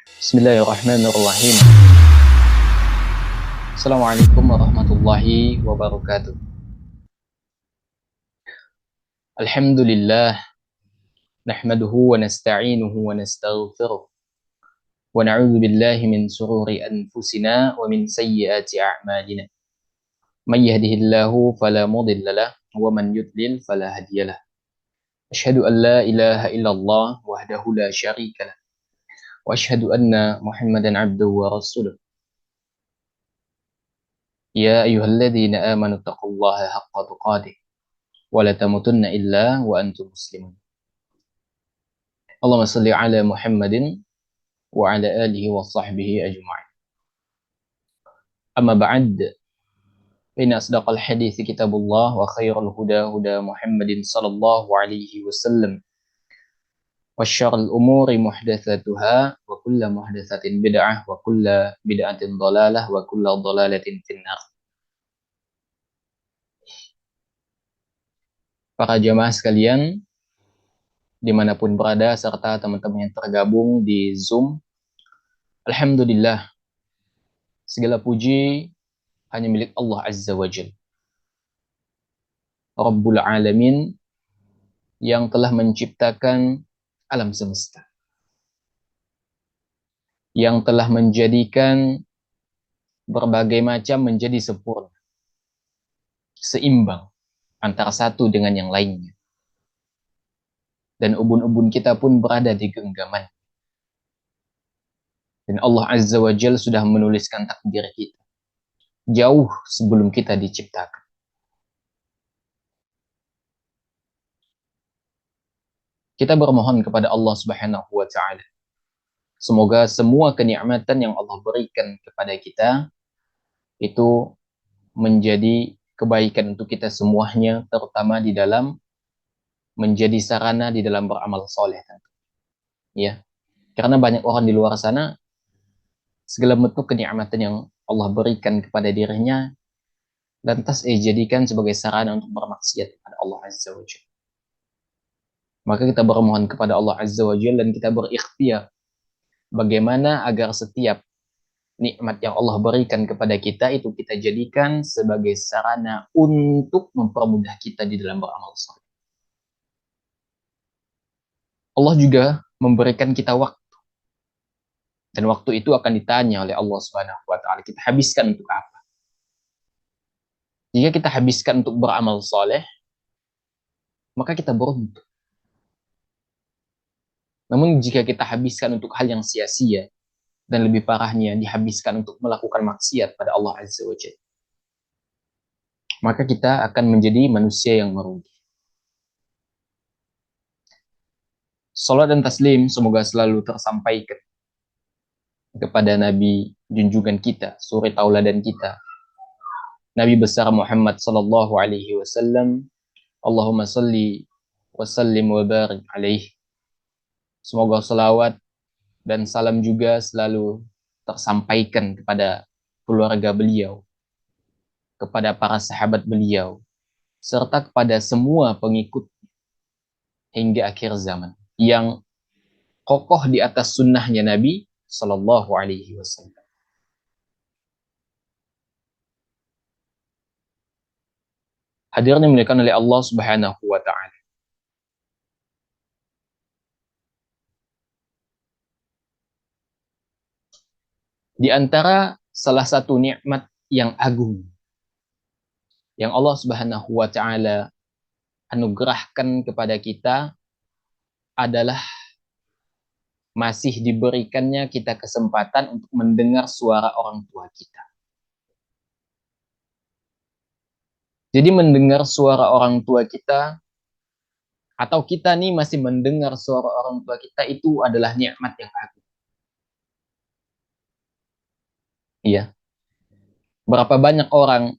Bismillahirrahmanirrahim. Assalamualaikum warahmatullahi wabarakatuh. Alhamdulillah, nahmaduhu wa nasta'inuhu wa nastaghfiruh. Wa na'udzu billahi min sururi anfusina wa min sayyiati a'malina. May yahdihillahu fala mudilla lahu wa man yudlil fala hadiyalah. Asyhadu an la ilaha illallah wahdahu la syarika lah. Wa asyhadu anna Muhammadan 'abduhu wa rasuluh. Ya ayyuhalladzina amanu taqullaha haqqa tuqatih wa la tamutunna illa wa antum muslimun. Allahumma salli ala Muhammadin wa ala alihi wa sahbihi ajma'in. Amma ba'd. Inna asdaqal hadithi kitabullah wa khairul huda huda Muhammadin sallallahu alaihi wasallam. Wa syarrul umuri muhdatsatuha wa kullu muhdatsatin bid'ah wa kullu bid'atin dhalalah wa kullu dhalalatin finnar. Para jamaah sekalian dimanapun berada serta teman-teman yang tergabung di Zoom, alhamdulillah segala puji hanya milik Allah Azza wa Jalla, Rabbul Alamin, yang telah menciptakan alam semesta, yang telah menjadikan berbagai macam menjadi sempurna, seimbang antara satu dengan yang lainnya. Dan ubun-ubun kita pun berada di genggaman. Dan Allah Azza wa Jalla sudah menuliskan takdir kita jauh sebelum kita diciptakan. Kita bermohon kepada Allah Subhanahu wa Ta'ala, semoga semua kenikmatan yang Allah berikan kepada kita itu menjadi kebaikan untuk kita semuanya, terutama di dalam menjadi sarana di dalam beramal soleh. Ya, karena banyak orang di luar sana, segala bentuk kenikmatan yang Allah berikan kepada dirinya lantas jadikan sebagai sarana untuk bermaksiat kepada Allah Azza wa Jalla. Maka kita bermohon kepada Allah Azza wa Jalla dan kita berikhtiar bagaimana agar setiap nikmat yang Allah berikan kepada kita itu kita jadikan sebagai sarana untuk mempermudah kita di dalam beramal soleh. Allah juga memberikan kita waktu. Dan waktu itu akan ditanya oleh Allah Subhanahu wa Ta'ala, kita habiskan untuk apa? Jika kita habiskan untuk beramal soleh, maka kita beruntung. Namun jika kita habiskan untuk hal yang sia-sia, dan lebih parahnya dihabiskan untuk melakukan maksiat pada Allah Azza wa Jalla, maka kita akan menjadi manusia yang merugi. Salat dan taslim semoga selalu tersampaikan kepada Nabi junjungan kita, suri tauladan kita, Nabi besar Muhammad sallallahu alaihi wasallam. Allahumma salli wa sallim wa barik alaihi. Semoga salawat dan salam juga selalu tersampaikan kepada keluarga beliau, kepada para sahabat beliau, serta kepada semua pengikut hingga akhir zaman yang kokoh di atas sunnahnya Nabi sallallahu alaihi wasallam. Hadirin yang dimuliakan oleh Allah Subhanahu wa Ta'ala. Di antara salah satu nikmat yang agung yang Allah Subhanahu wa Ta'ala anugerahkan kepada kita adalah masih diberikannya kita kesempatan untuk mendengar suara orang tua kita. Jadi mendengar suara orang tua kita, atau kita nih masih mendengar suara orang tua kita, itu adalah nikmat yang agung. Iya. Berapa banyak orang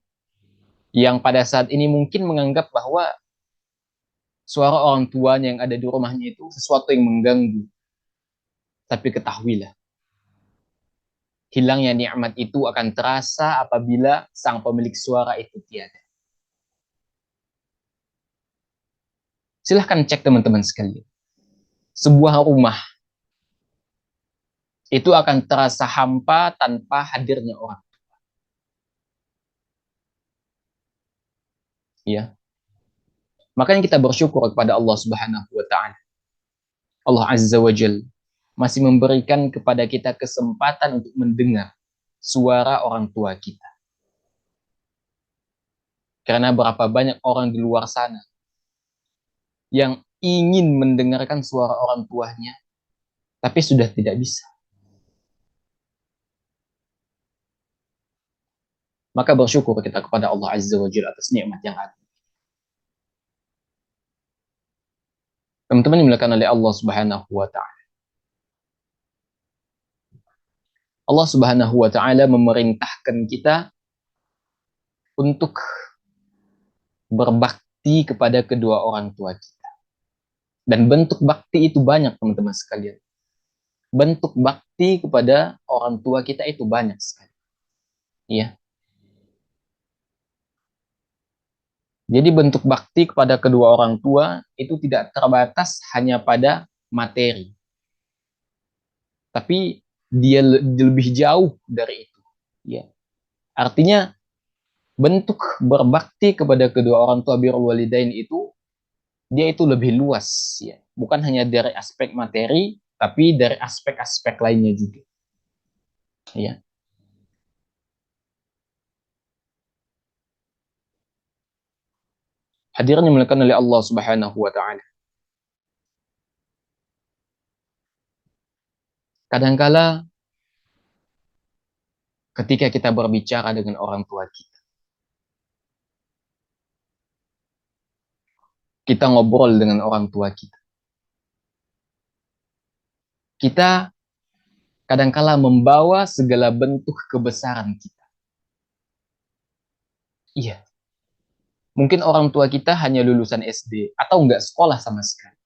yang pada saat ini mungkin menganggap bahwa suara orang tuanya yang ada di rumahnya itu sesuatu yang mengganggu. Tapi ketahuilah, hilangnya nikmat itu akan terasa apabila sang pemilik suara itu tiada. Silahkan cek teman-teman sekalian. Sebuah rumah itu akan terasa hampa tanpa hadirnya orang. Ya, makanya kita bersyukur kepada Allah Subhanahu wa taala. Allah Azza wa Jal masih memberikan kepada kita kesempatan untuk mendengar suara orang tua kita. Karena berapa banyak orang di luar sana yang ingin mendengarkan suara orang tuanya, tapi sudah tidak bisa. Maka bersyukur kita kepada Allah Azza wa Jalla atas nikmat yang ada. Teman-teman dimuliakan oleh Allah Subhanahu wa taala. Allah Subhanahu wa taala memerintahkan kita untuk berbakti kepada kedua orang tua kita. Dan bentuk bakti itu banyak, teman-teman sekalian. Bentuk bakti kepada orang tua kita itu banyak sekali. Ya. Jadi bentuk bakti kepada kedua orang tua itu tidak terbatas hanya pada materi. Tapi dia lebih jauh dari itu. Ya. Artinya bentuk berbakti kepada kedua orang tua birrul walidain itu dia itu lebih luas, ya. Bukan hanya dari aspek materi, tapi dari aspek-aspek lainnya juga. Ya. Hadirin dimuliakan oleh Allah Subhanahu wa taala. Kadangkala ketika kita berbicara dengan orang tua kita, kita ngobrol dengan orang tua kita. Kita kadangkala membawa segala bentuk kebesaran kita. Iya. Mungkin orang tua kita hanya lulusan SD atau enggak sekolah sama sekali.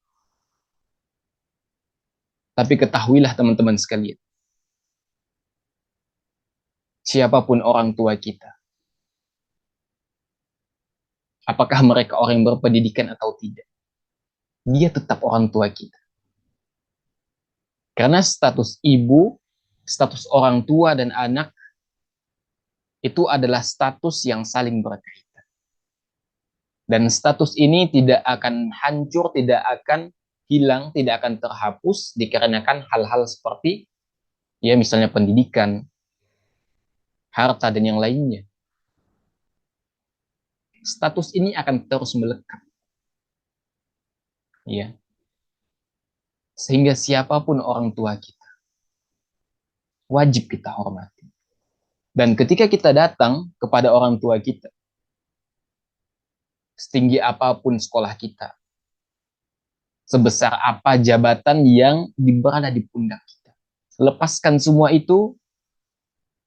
Tapi ketahuilah teman-teman sekalian, siapapun orang tua kita, apakah mereka orang yang berpendidikan atau tidak, dia tetap orang tua kita. Karena status ibu, status orang tua dan anak itu adalah status yang saling berkaitan. Dan status ini tidak akan hancur, tidak akan hilang, tidak akan terhapus dikarenakan hal-hal seperti ya misalnya pendidikan, harta dan yang lainnya. Status ini akan terus melekat. Ya. Sehingga siapapun orang tua kita wajib kita hormati. Dan ketika kita datang kepada orang tua kita, setinggi apapun sekolah kita, sebesar apa jabatan yang berada di pundak kita, lepaskan semua itu,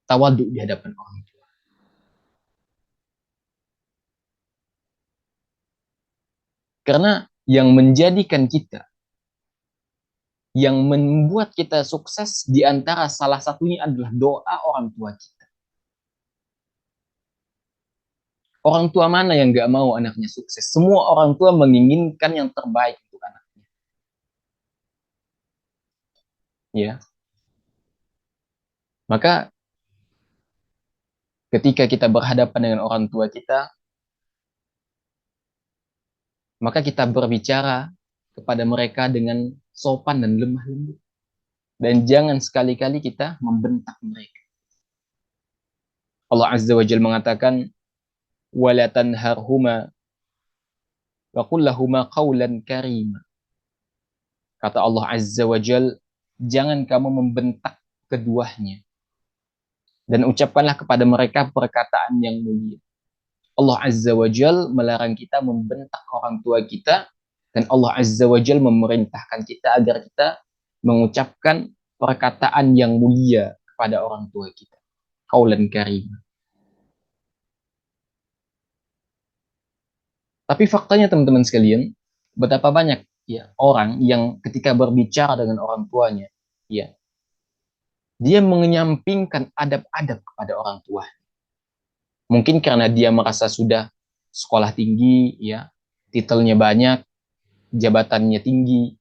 tawaduk di hadapan orang tua. Karena yang menjadikan kita, yang membuat kita sukses di antara salah satunya adalah doa orang tua kita. Orang tua mana yang gak mau anaknya sukses? Semua orang tua menginginkan yang terbaik untuk anaknya. Ya. Maka ketika kita berhadapan dengan orang tua kita, maka kita berbicara kepada mereka dengan sopan dan lemah lembut. Dan jangan sekali-kali kita membentak mereka. Allah Azza wa Jalla mengatakan, وَلَا تَنْهَرْهُمَا وَقُلْ لَهُمَا قَوْلًا كَرِيمًا. Kata Allah Azza wa Jalla, jangan kamu membentak keduanya. Dan ucapkanlah kepada mereka perkataan yang mulia. Allah Azza wa Jalla melarang kita membentak orang tua kita. Dan Allah Azza wa Jalla memerintahkan kita agar kita mengucapkan perkataan yang mulia kepada orang tua kita. Qaulan karim. Tapi faktanya teman-teman sekalian, betapa banyak ya orang yang ketika berbicara dengan orang tuanya, ya, dia menyampingkan adab-adab kepada orang tua. Mungkin karena dia merasa sudah sekolah tinggi, ya, titelnya banyak, jabatannya tinggi.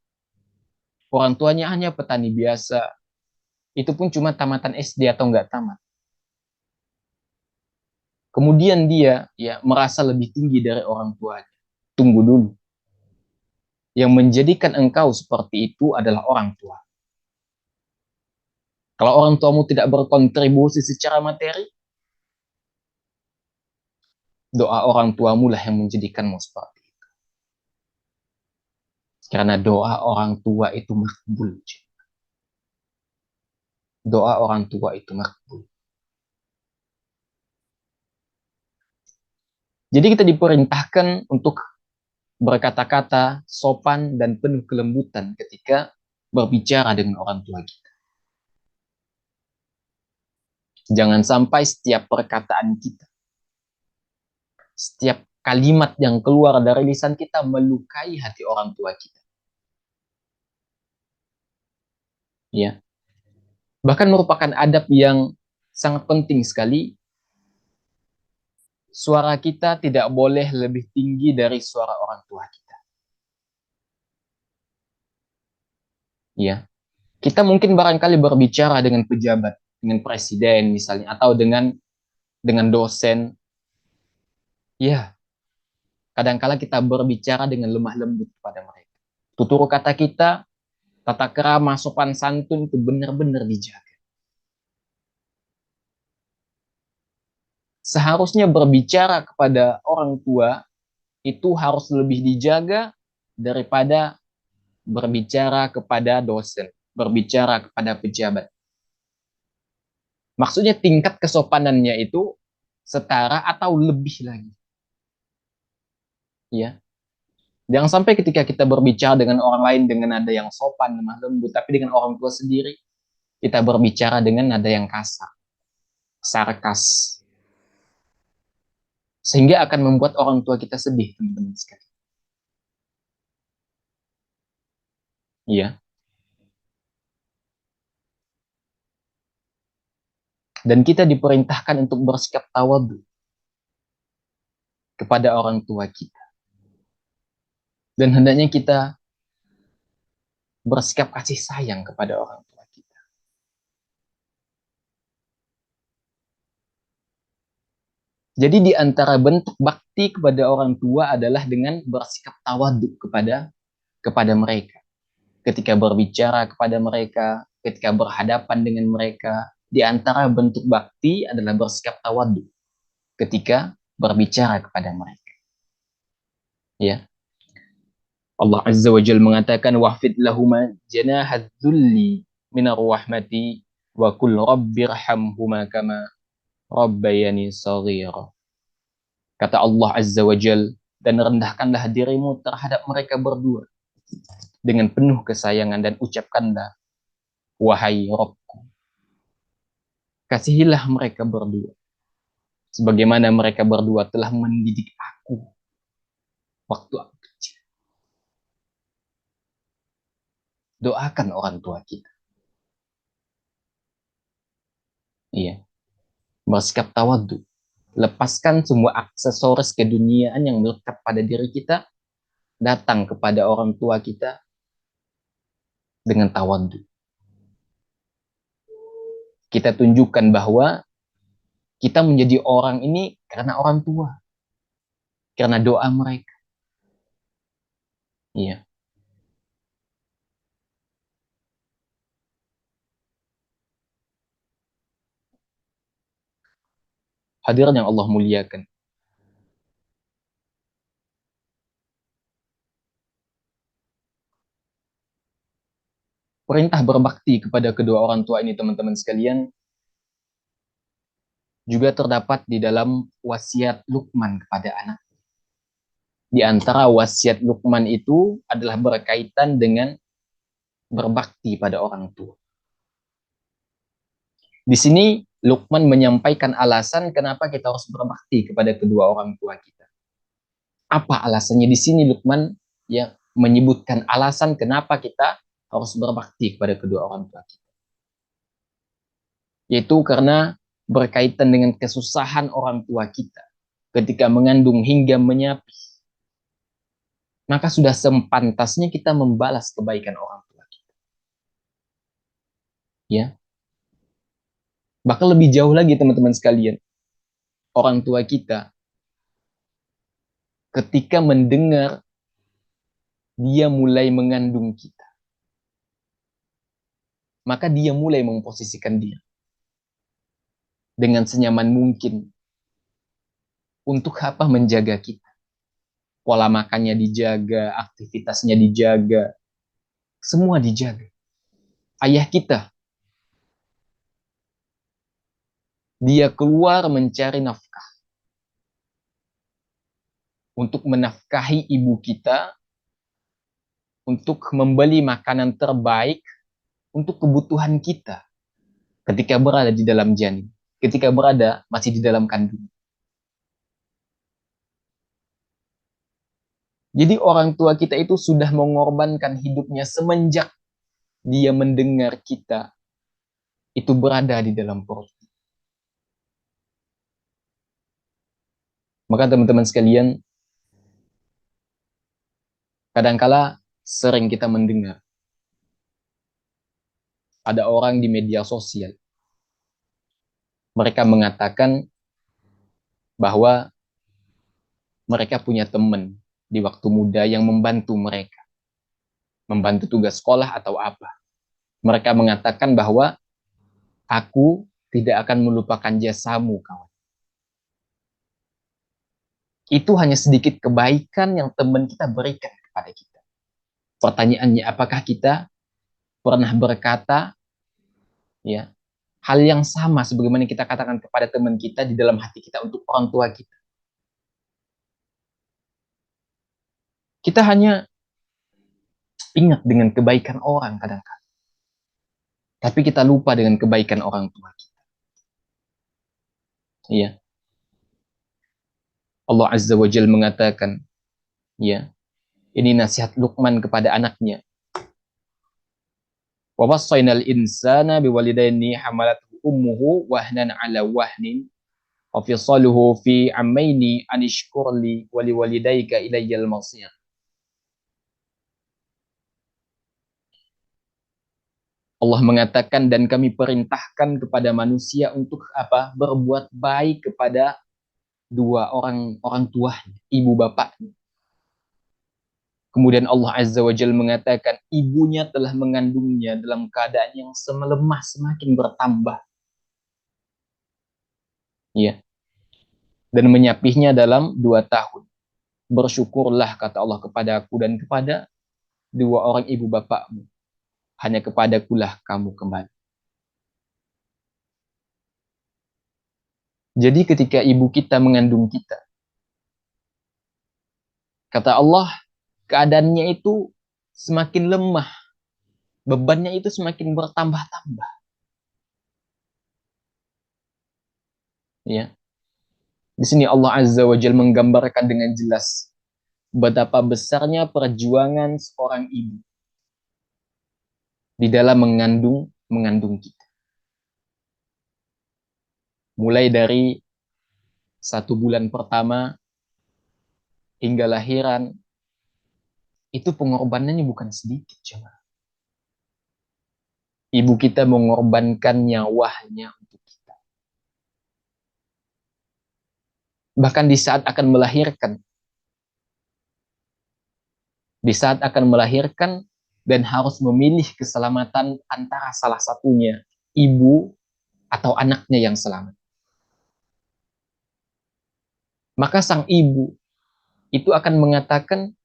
Orang tuanya hanya petani biasa. Itu pun cuma tamatan SD atau enggak tamat. Kemudian dia ya merasa lebih tinggi dari orang tuanya. Tunggu dulu. Yang menjadikan engkau seperti itu adalah orang tua. Kalau orang tuamu tidak berkontribusi secara materi, doa orang tuamu lah yang menjadikanmu seperti itu. Karena doa orang tua itu makbul. Doa orang tua itu makbul. Jadi kita diperintahkan untuk berkata-kata sopan dan penuh kelembutan ketika berbicara dengan orang tua kita. Jangan sampai setiap perkataan kita, setiap kalimat yang keluar dari lisan kita melukai hati orang tua kita. Ya, bahkan merupakan adab yang sangat penting sekali. Suara kita tidak boleh lebih tinggi dari suara orang tua kita. Ya, kita mungkin barangkali berbicara dengan pejabat, dengan presiden misalnya, atau dengan dosen. Ya, kadangkala kita berbicara dengan lemah lembut kepada mereka. Tutur kata kita, tata krama, sopan santun itu benar-benar dijaga. Seharusnya berbicara kepada orang tua itu harus lebih dijaga daripada berbicara kepada dosen, berbicara kepada pejabat. Maksudnya tingkat kesopanannya itu setara atau lebih lagi. Ya, jangan sampai ketika kita berbicara dengan orang lain dengan nada yang sopan, lemah lembut, tapi dengan orang tua sendiri kita berbicara dengan nada yang kasar, sarkas, sehingga akan membuat orang tua kita sedih, teman-teman sekali. Iya. Dan kita diperintahkan untuk bersikap tawadhu kepada orang tua kita. Dan hendaknya kita bersikap kasih sayang kepada orang tua kita. Jadi di antara bentuk bakti kepada orang tua adalah dengan bersikap tawadhu kepada mereka. Ketika berbicara kepada mereka, ketika berhadapan dengan mereka, di antara bentuk bakti adalah bersikap tawadhu ketika berbicara kepada mereka. Ya. Allah Azza wa Jalla mengatakan wahfid lahuma janahadz dzulli minar rahmati wa qul rabbirhamhuma kama rabbayani shaghira. Kata Allah Azza wa Jalla, dan rendahkanlah dirimu terhadap mereka berdua dengan penuh kesayangan dan ucapkanlah, wahai Rabbku, kasihilah mereka berdua sebagaimana mereka berdua telah mendidik aku waktu aku kecil. Doakan orang tua kita. Iya, bersikap tawadhu. Lepaskan semua aksesoris keduniaan yang melekat pada diri kita, datang kepada orang tua kita dengan tawadhu. Kita tunjukkan bahwa kita menjadi orang ini karena orang tua, karena doa mereka. Iya. Hadirin yang Allah muliakan. Perintah berbakti kepada kedua orang tua ini, teman-teman sekalian, juga terdapat di dalam wasiat Luqman kepada anak. Di antara wasiat Luqman itu adalah berkaitan dengan berbakti pada orang tua. Di sini Luqman menyampaikan alasan kenapa kita harus berbakti kepada kedua orang tua kita. Apa alasannya? Di sini Luqman ya menyebutkan alasan kenapa kita harus berbakti kepada kedua orang tua kita. Yaitu karena berkaitan dengan kesusahan orang tua kita ketika mengandung hingga menyapi. Maka sudah sepantasnya kita membalas kebaikan orang tua kita. Ya. Bahkan lebih jauh lagi teman-teman sekalian, orang tua kita ketika mendengar dia mulai mengandung kita, maka dia mulai memposisikan diri dengan senyaman mungkin untuk apa menjaga kita. Pola makannya dijaga, aktivitasnya dijaga, semua dijaga. Ayah kita, dia keluar mencari nafkah untuk menafkahi ibu kita, untuk membeli makanan terbaik untuk kebutuhan kita ketika berada di dalam janin, ketika berada masih di dalam kandungan. Jadi orang tua kita itu sudah mengorbankan hidupnya semenjak dia mendengar kita itu berada di dalam perut. Maka teman-teman sekalian, kadangkala sering kita mendengar ada orang di media sosial, mereka mengatakan bahwa mereka punya teman di waktu muda yang membantu mereka, membantu tugas sekolah atau apa. Mereka mengatakan bahwa aku tidak akan melupakan jasamu, kawan. Itu hanya sedikit kebaikan yang teman kita berikan kepada kita. Pertanyaannya, apakah kita pernah berkata ya hal yang sama sebagaimana kita katakan kepada teman kita di dalam hati kita untuk orang tua kita? Kita hanya ingat dengan kebaikan orang kadang-kadang, tapi kita lupa dengan kebaikan orang tua kita. Ya, Allah Azza wa Jalla mengatakan, ya, ini nasihat Luqman kepada anaknya. Wa wassaynal insana biwalidaini hamalathu ummuhu wahnan ala wahnin wa fisaluhu fi amaini anishkurli wa liwalidayka ilayyal masir. Allah mengatakan dan kami perintahkan kepada manusia untuk apa? Berbuat baik kepada dua orang tuanya, ibu bapaknya. Kemudian Allah Azza wa Jalla mengatakan ibunya telah mengandungnya dalam keadaan yang semelemah semakin bertambah. Ya, dan menyapihnya dalam 2 tahun. Bersyukurlah kata Allah kepada aku dan kepada dua orang ibu bapakmu. Hanya kepadakulah kamu kembali. Jadi ketika ibu kita mengandung kita, kata Allah, keadaannya itu semakin lemah. Bebannya itu semakin bertambah-tambah. Ya. Di sini Allah Azza wa Jalla menggambarkan dengan jelas betapa besarnya perjuangan seorang ibu di dalam mengandung kita. Mulai dari 1 bulan pertama hingga lahiran, itu pengorbanannya bukan sedikit, cuma. Ibu kita mengorbankan nyawanya untuk kita. Bahkan di saat akan melahirkan dan harus memilih keselamatan antara salah satunya, ibu atau anaknya yang selamat. Maka sang ibu itu akan mengatakan,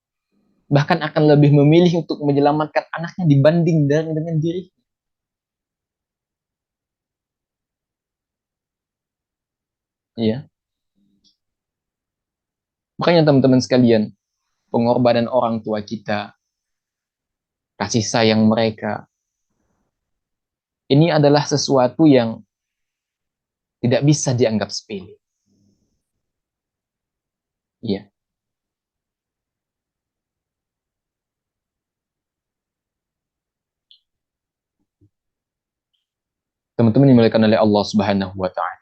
bahkan akan lebih memilih untuk menyelamatkan anaknya dibanding dengan diri. Iya. Makanya teman-teman sekalian, pengorbanan orang tua kita, kasih sayang mereka, ini adalah sesuatu yang tidak bisa dianggap sepele. Iya. Teman-teman dimuliakan oleh Allah Subhanahu wa taala.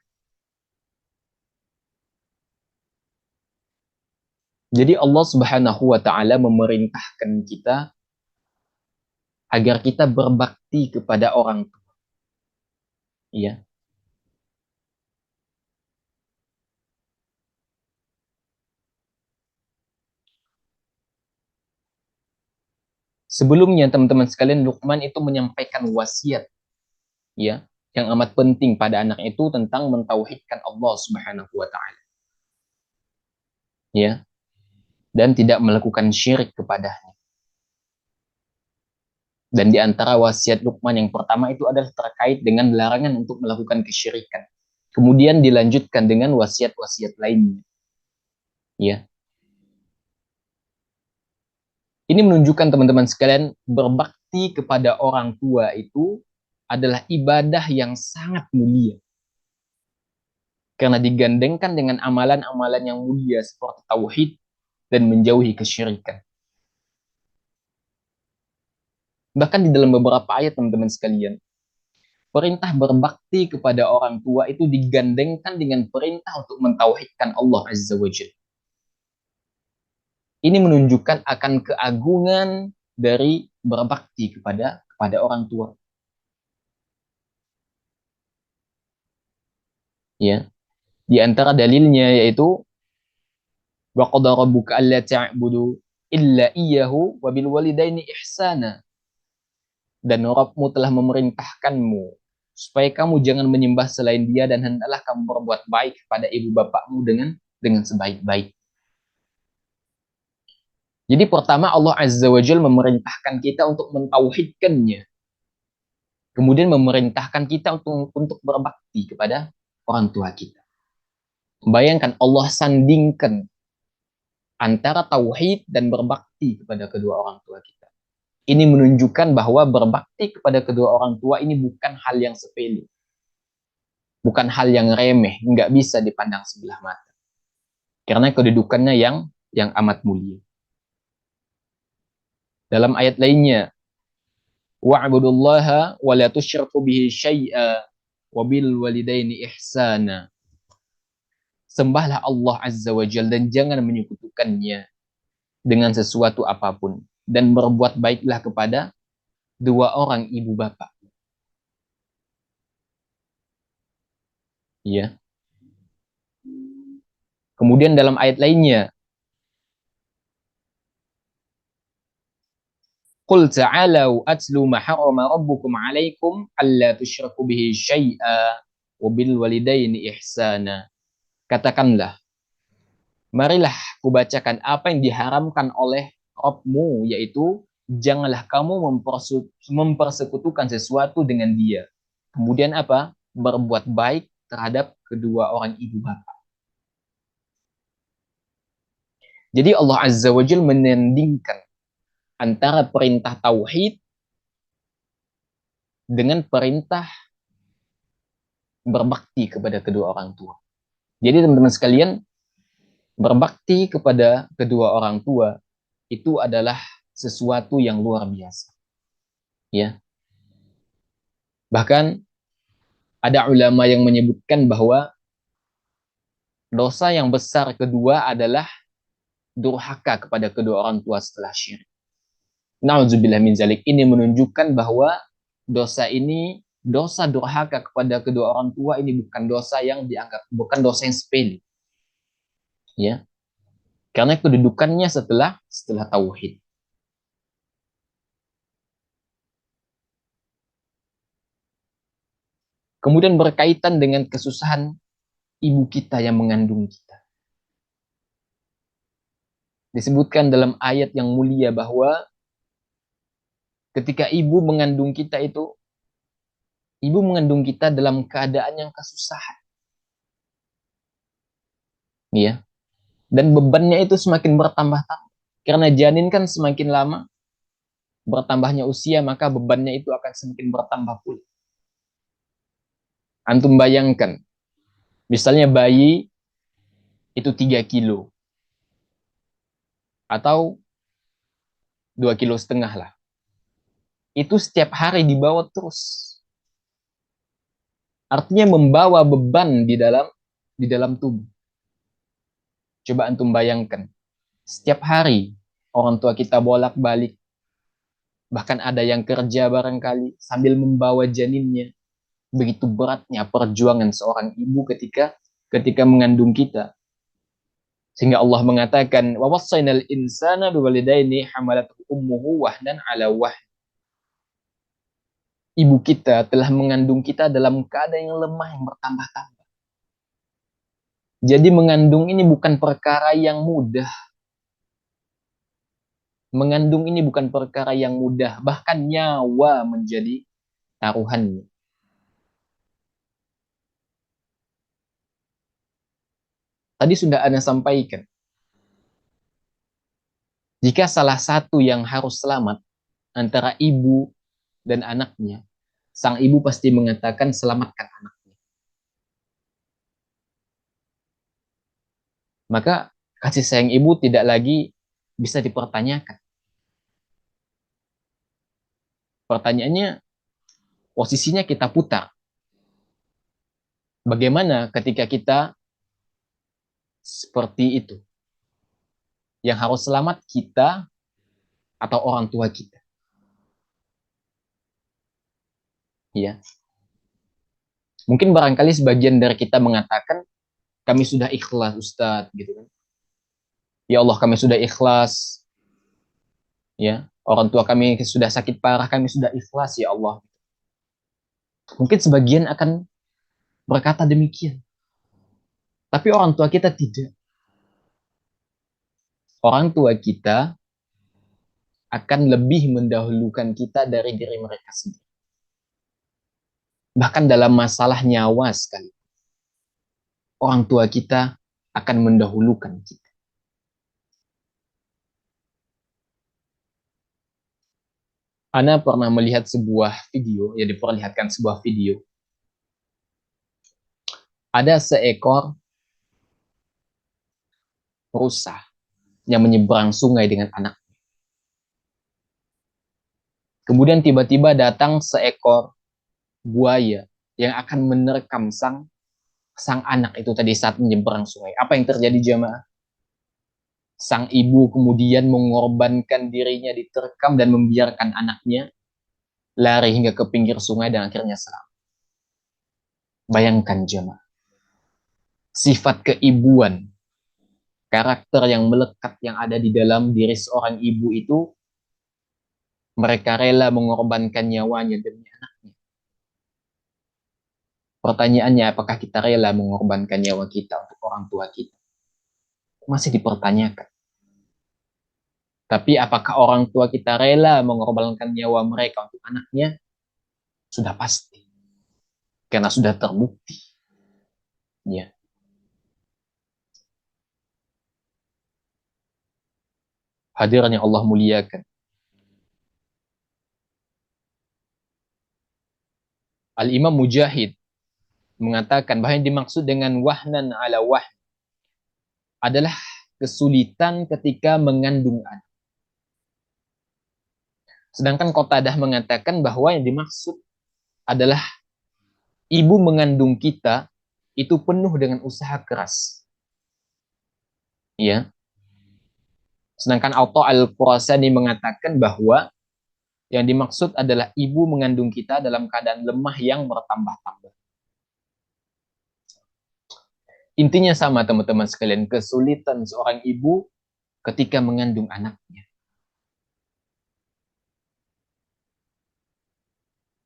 Jadi Allah Subhanahu wa taala memerintahkan kita agar kita berbakti kepada orang tua. Iya. Sebelumnya teman-teman sekalian, Luqman itu menyampaikan wasiat ya yang amat penting pada anak itu tentang mentauhidkan Allah Subhanahu wa taala. Ya, dan tidak melakukan syirik kepadanya. Dan di antara wasiat Luqman yang pertama itu adalah terkait dengan larangan untuk melakukan kesyirikan. Kemudian dilanjutkan dengan wasiat-wasiat lainnya. Ya. Ini menunjukkan teman-teman sekalian, berbakti kepada orang tua itu adalah ibadah yang sangat mulia. Karena digandengkan dengan amalan-amalan yang mulia seperti tauhid dan menjauhi kesyirikan. Bahkan di dalam beberapa ayat teman-teman sekalian, perintah berbakti kepada orang tua itu digandengkan dengan perintah untuk mentauhidkan Allah Azza wa Jalla. Ini menunjukkan akan keagungan dari berbakti kepada orang tua. Ya. Di antara dalilnya yaitu wa qada rabbuka alla ta'budu illa iyyahu wa bil walidaini ihsana. Dan Rabbmu telah memerintahkanmu supaya kamu jangan menyembah selain Dia dan hendaklah kamu berbuat baik kepada ibu bapakmu dengan sebaik-baik. Jadi pertama Allah Azza wa Jalla memerintahkan kita untuk mentauhidkannya. Kemudian memerintahkan kita untuk berbakti kepada orang tua kita. Bayangkan Allah sandingkan antara tauhid dan berbakti kepada kedua orang tua kita. Ini menunjukkan bahwa berbakti kepada kedua orang tua ini bukan hal yang sepele. Bukan hal yang remeh, nggak bisa dipandang sebelah mata. Karena kedudukannya yang amat mulia. Dalam ayat lainnya, wa'budullaha wa la tusyriku bihi syai'a wa bil walidaini ihsana. Sembahlah Allah Azza wa Jalla dan jangan menyekutukannya dengan sesuatu apapun. Dan berbuat baiklah kepada dua orang ibu bapak. Ya. Kemudian dalam ayat lainnya, Qul ta'alau atlu ma harrama rabbukum 'alaikum alla tusyriku bihi syai'a wa bil walidaini ihsana. Katakanlah, marilah kubacakan apa yang diharamkan oleh Rabbmu, yaitu janganlah kamu mempersekutukan sesuatu dengan Dia. Kemudian apa? Berbuat baik terhadap kedua orang ibu bapak. Jadi Allah Azza wa Jalla menandingkan antara perintah tauhid dengan perintah berbakti kepada kedua orang tua. Jadi teman-teman sekalian, berbakti kepada kedua orang tua itu adalah sesuatu yang luar biasa. Ya. Bahkan ada ulama yang menyebutkan bahwa dosa yang besar kedua adalah durhaka kepada kedua orang tua setelah syirik. Nauzubillah min zalik. Ini menunjukkan bahwa dosa ini, dosa durhaka kepada kedua orang tua ini bukan dosa yang dianggap, bukan dosa yang sepele. Ya. Karena kedudukannya setelah tauhid. Kemudian berkaitan dengan kesusahan ibu kita yang mengandung kita. Disebutkan dalam ayat yang mulia bahwa ketika ibu mengandung kita itu, ibu mengandung kita dalam keadaan yang kesusahan. Ya. Dan bebannya itu semakin bertambah-tambah. Karena janin kan semakin lama bertambahnya usia, maka bebannya itu akan semakin bertambah pula. Antum bayangkan, misalnya bayi itu 3 kilo. Atau 2,5 kilo lah. Itu setiap hari dibawa terus. Artinya membawa beban di dalam tubuh. Coba antum bayangkan. Setiap hari orang tua kita bolak-balik. Bahkan ada yang kerja barangkali sambil membawa janinnya. Begitu beratnya perjuangan seorang ibu ketika mengandung kita. Sehingga Allah mengatakan, wa wassaynal insana biwalidaini hamalathu ummuhu wahnan ala wahn. Ibu kita telah mengandung kita dalam keadaan yang lemah yang bertambah-tambah. Jadi mengandung ini bukan perkara yang mudah. Mengandung ini bukan perkara yang mudah, bahkan nyawa menjadi taruhannya. Tadi sudah Anda sampaikan, jika salah satu yang harus selamat antara ibu dan anaknya, sang ibu pasti mengatakan selamatkan anaknya. Maka kasih sayang ibu tidak lagi bisa dipertanyakan. Pertanyaannya, posisinya kita putar. Bagaimana ketika kita seperti itu? Yang harus selamat kita atau orang tua kita? Ya. Mungkin barangkali sebagian dari kita mengatakan, kami sudah ikhlas Ustadz, gitu kan. Ya Allah, kami sudah ikhlas. Ya, orang tua kami sudah sakit parah, kami sudah ikhlas ya Allah. Mungkin sebagian akan berkata demikian. Tapi orang tua kita tidak. Orang tua kita akan lebih mendahulukan kita dari diri mereka sendiri. Bahkan dalam masalah nyawa sekali. Orang tua kita akan mendahulukan kita. Ana pernah melihat sebuah video, ya diperlihatkan sebuah video. Ada seekor rusa yang menyeberang sungai dengan anak. Kemudian tiba-tiba datang seekor buaya yang akan menerkam sang anak itu tadi saat menyeberang sungai. Apa yang terjadi jemaah? Sang ibu kemudian mengorbankan dirinya diterkam dan membiarkan anaknya lari hingga ke pinggir sungai dan akhirnya selamat. Bayangkan jemaah. Sifat keibuan, karakter yang melekat yang ada di dalam diri seorang ibu itu, mereka rela mengorbankan nyawanya demi anaknya. Pertanyaannya, apakah kita rela mengorbankan nyawa kita untuk orang tua kita? Masih dipertanyakan. Tapi apakah orang tua kita rela mengorbankan nyawa mereka untuk anaknya? Sudah pasti. Karena sudah terbukti. Ya. Hadirin yang Allah muliakan. Al-Imam Mujahid mengatakan bahwa yang dimaksud dengan wahnan ala wahn adalah kesulitan ketika mengandung anak. Sedangkan Qatadah mengatakan bahwa yang dimaksud adalah ibu mengandung kita itu penuh dengan usaha keras. Ya. Sedangkan Atha al-Khurasani mengatakan bahwa yang dimaksud adalah ibu mengandung kita dalam keadaan lemah yang bertambah-tambah. Intinya sama teman-teman sekalian, kesulitan seorang ibu ketika mengandung anaknya.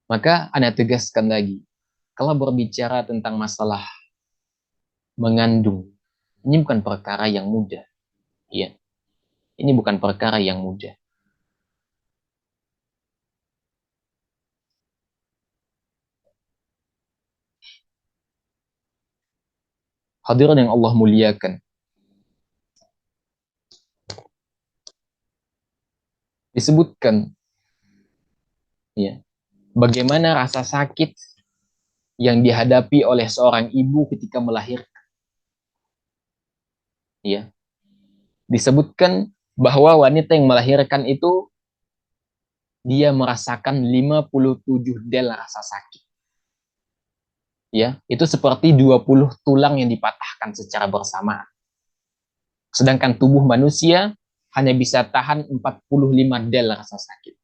Maka Anda tegaskan lagi, kalau berbicara tentang masalah mengandung, ini bukan perkara yang mudah. Ya. Ini bukan perkara yang mudah. Hadirin yang Allah muliakan. Disebutkan ya, bagaimana rasa sakit yang dihadapi oleh seorang ibu ketika melahirkan. Ya. Disebutkan bahwa wanita yang melahirkan itu dia merasakan 57 del rasa sakit. Ya, itu seperti 20 tulang yang dipatahkan secara bersamaan. Sedangkan tubuh manusia hanya bisa tahan 45 del rasa sakit.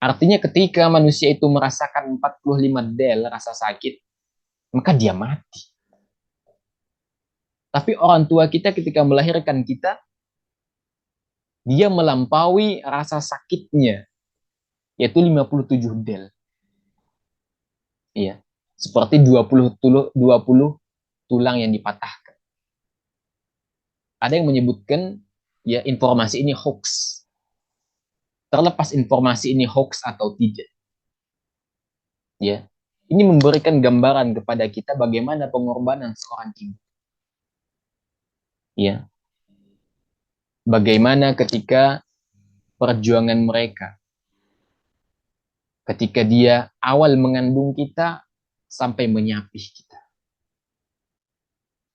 Artinya ketika manusia itu merasakan 45 del rasa sakit, maka dia mati. Tapi orang tua kita ketika melahirkan kita, dia melampaui rasa sakitnya, yaitu 57 del. Iya. Seperti 20 tulang yang dipatahkan. Ada yang menyebutkan ya informasi ini hoax. Terlepas informasi ini hoax atau tidak, ya. Ini memberikan gambaran kepada kita bagaimana pengorbanan seorang ibu. Ya. Bagaimana ketika perjuangan mereka ketika dia awal mengandung kita sampai menyapih kita.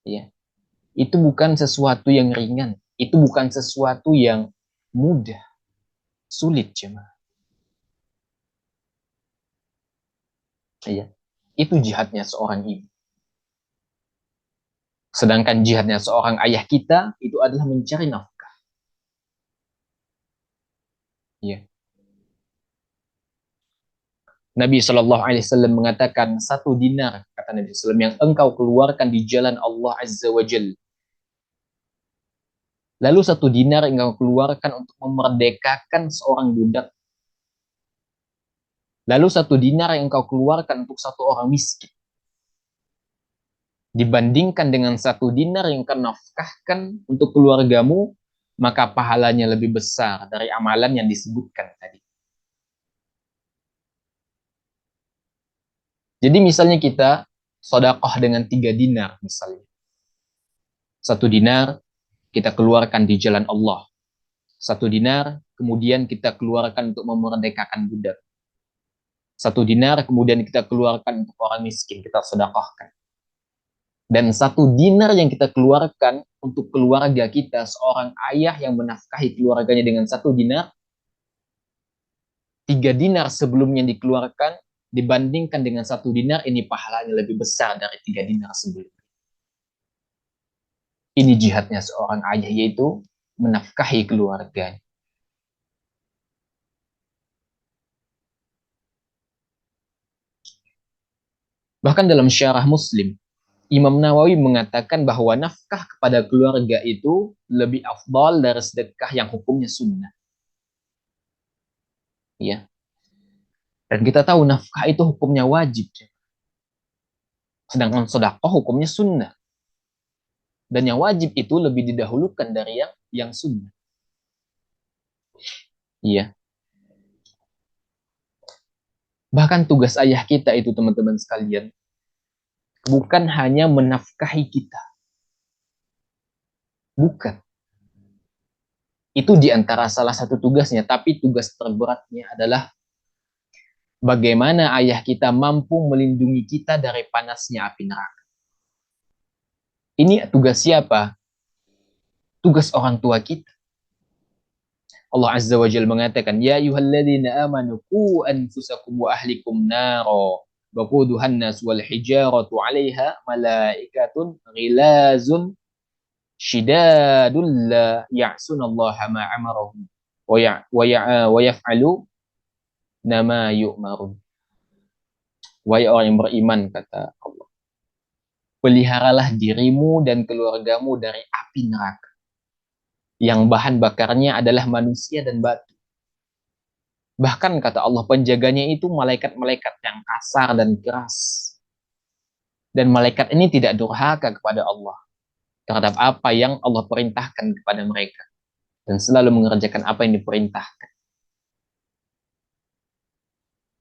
Ya. Itu bukan sesuatu yang ringan, itu bukan sesuatu yang mudah, sulit cuma. Ya. Itu jihadnya seorang ibu. Sedangkan jihadnya seorang ayah kita itu adalah mencari nafkah. Ya. Nabi Shallallahu Alaihi Wasallam mengatakan 1 dinar, kata Nabi SAW, yang engkau keluarkan di jalan Allah Azza wa Jal. Lalu 1 dinar yang engkau keluarkan untuk memerdekakan seorang budak. Lalu 1 dinar yang engkau keluarkan untuk satu orang miskin. Dibandingkan dengan 1 dinar yang engkau nafkahkan untuk keluargamu, maka pahalanya lebih besar dari amalan yang disebutkan tadi. Jadi misalnya kita sodakoh dengan 3 dinar misalnya. 1 dinar kita keluarkan di jalan Allah. 1 dinar kemudian kita keluarkan untuk memerdekakan budak. 1 dinar kemudian kita keluarkan untuk orang miskin, kita sodakohkan. Dan 1 dinar yang kita keluarkan untuk keluarga kita, seorang ayah yang menafkahi keluarganya dengan 1 dinar, 3 dinar sebelumnya dikeluarkan, dibandingkan dengan 1 dinar, ini pahalanya lebih besar dari 3 dinar sebelumnya. Ini jihadnya seorang ayah, yaitu menafkahi keluarganya. Bahkan dalam syarah Muslim, Imam Nawawi mengatakan bahwa nafkah kepada keluarga itu lebih afdal dari sedekah yang hukumnya sunnah. Ya. Dan kita tahu nafkah itu hukumnya wajib. Sedangkan sedekah hukumnya sunnah. Dan yang wajib itu lebih didahulukan dari yang sunnah. Iya. Bahkan tugas ayah kita itu, teman-teman sekalian, bukan hanya menafkahi kita. Bukan. Itu diantara salah satu tugasnya, tapi tugas terberatnya adalah bagaimana ayah kita mampu melindungi kita dari panasnya api neraka. Ini tugas siapa? Tugas orang tua kita. Allah Azza wa Jalla mengatakan, Ya ayyuhalladzina amanu qu anfusakum wa ahlikum naro waquduhan nas wal hijaratu 'alaiha malaikatun ghilazun syidadul la ya'sunallaha ma amarahum wa yaf'alu nama yu'marun. Wahai orang yang beriman, kata Allah, peliharalah dirimu dan keluargamu dari api neraka yang bahan bakarnya adalah manusia dan batu. Bahkan kata Allah, penjaganya itu malaikat-malaikat yang kasar dan keras. Dan malaikat ini tidak durhaka kepada Allah terhadap apa yang Allah perintahkan kepada mereka. Dan selalu mengerjakan apa yang diperintahkan.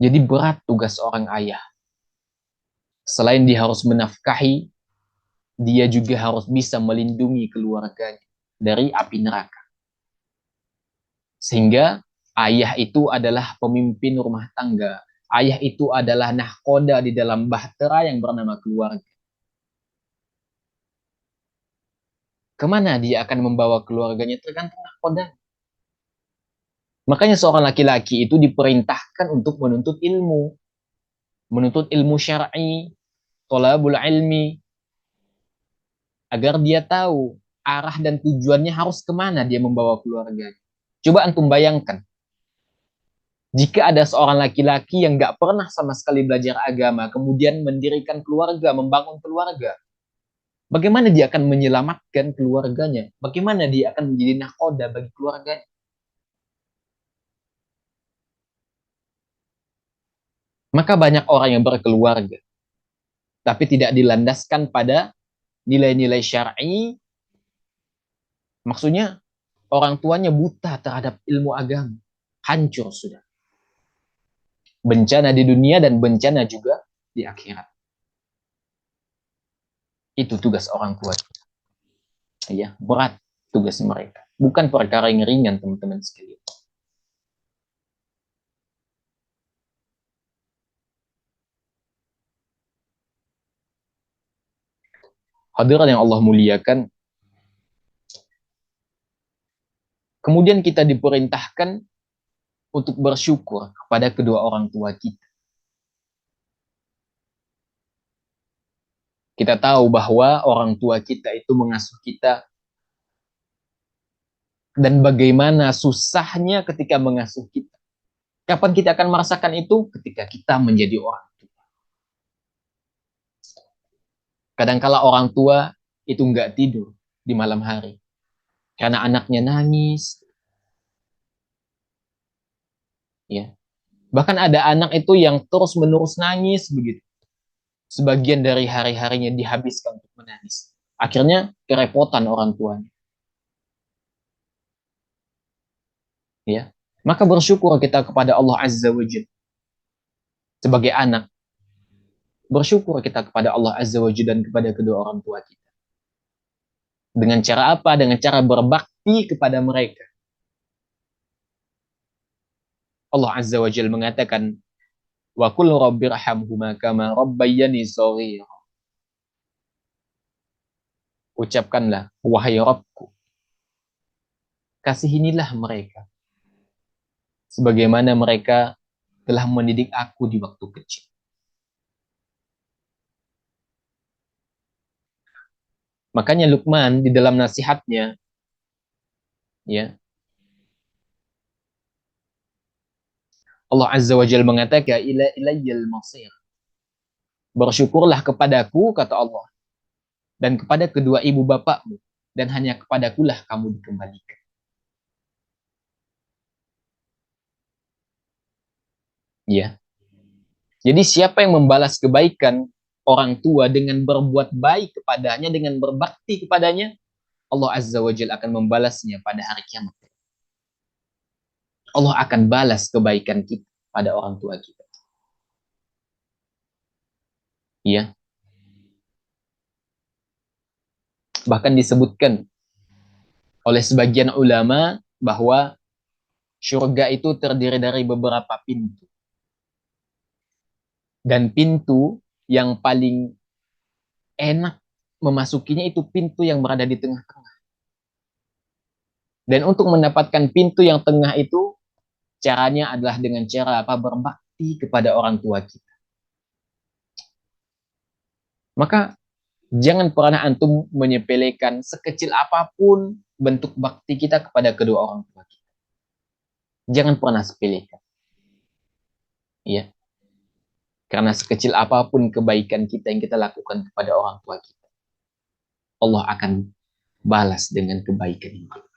Jadi berat tugas seorang ayah. Selain dia harus menafkahi, dia juga harus bisa melindungi keluarganya dari api neraka. Sehingga ayah itu adalah pemimpin rumah tangga. Ayah itu adalah nahkoda di dalam bahtera yang bernama keluarga. Kemana dia akan membawa keluarganya tergantung nahkoda. Makanya seorang laki-laki itu diperintahkan untuk menuntut ilmu. Menuntut ilmu syar'i, thalabul ilmi, agar dia tahu arah dan tujuannya harus kemana dia membawa keluarganya. Coba antum bayangkan, jika ada seorang laki-laki yang gak pernah sama sekali belajar agama, kemudian mendirikan keluarga, membangun keluarga, Bagaimana dia akan menyelamatkan keluarganya? Bagaimana dia akan menjadi nahkoda bagi keluarganya? Maka banyak orang yang berkeluarga, tapi tidak dilandaskan pada nilai-nilai syar'i. Maksudnya orang tuanya buta terhadap ilmu agama. Hancur sudah. Bencana di dunia dan bencana juga di akhirat. Itu tugas orang tua. Ya, berat tugas mereka. Bukan perkara yang ringan, teman-teman sekalian. Hadirin yang Allah muliakan, kemudian kita diperintahkan untuk bersyukur kepada kedua orang tua kita. Kita tahu bahwa orang tua kita itu mengasuh kita, dan bagaimana susahnya ketika mengasuh kita. Kapan kita akan merasakan itu? Ketika kita menjadi orang tua. Kadangkala orang tua itu nggak tidur di malam hari karena anaknya nangis. Ya. Bahkan ada anak itu yang terus-menerus nangis begitu. Sebagian dari hari-harinya dihabiskan untuk menangis. Akhirnya kerepotan orang tuanya. Ya. Maka bersyukur kita kepada Allah Azza wa Jalla sebagai anak. Bersyukur kita kepada Allah Azza wa Jalla dan kepada kedua orang tua kita. Dengan cara apa? Dengan cara berbakti kepada mereka. Allah Azza wa Jalla mengatakan, wa qul rabbirhamhuma kama rabbayani shaghira. Ucapkanlah, wahai Rabbku, kasihinilah mereka sebagaimana mereka telah mendidik aku di waktu kecil. Makanya Luqman di dalam nasihatnya, ya, Allah Azza wa Jalla mengatakan, ila ilayyal masir. Bersyukurlah kepadaku, kata Allah, dan kepada kedua ibu bapakmu, dan hanya kepadakulah kamu dikembalikan. Ya. Jadi siapa yang membalas kebaikan orang tua dengan berbuat baik kepadanya, dengan berbakti kepadanya, Allah Azza wa Jalla akan membalasnya pada hari kiamat. Allah akan balas kebaikan kita pada orang tua kita. Ya. Bahkan disebutkan oleh sebagian ulama bahwa surga itu terdiri dari beberapa pintu. Dan pintu yang paling enak memasukinya itu pintu yang berada di tengah-tengah. Dan untuk mendapatkan pintu yang tengah itu, caranya adalah dengan cara apa? Berbakti kepada orang tua kita. Maka jangan pernah antum menyepelekan sekecil apapun bentuk bakti kita kepada kedua orang tua kita. Jangan pernah sepelekan. Ya. Karena sekecil apapun kebaikan kita yang kita lakukan kepada orang tua kita, Allah akan balas dengan kebaikan yang kita.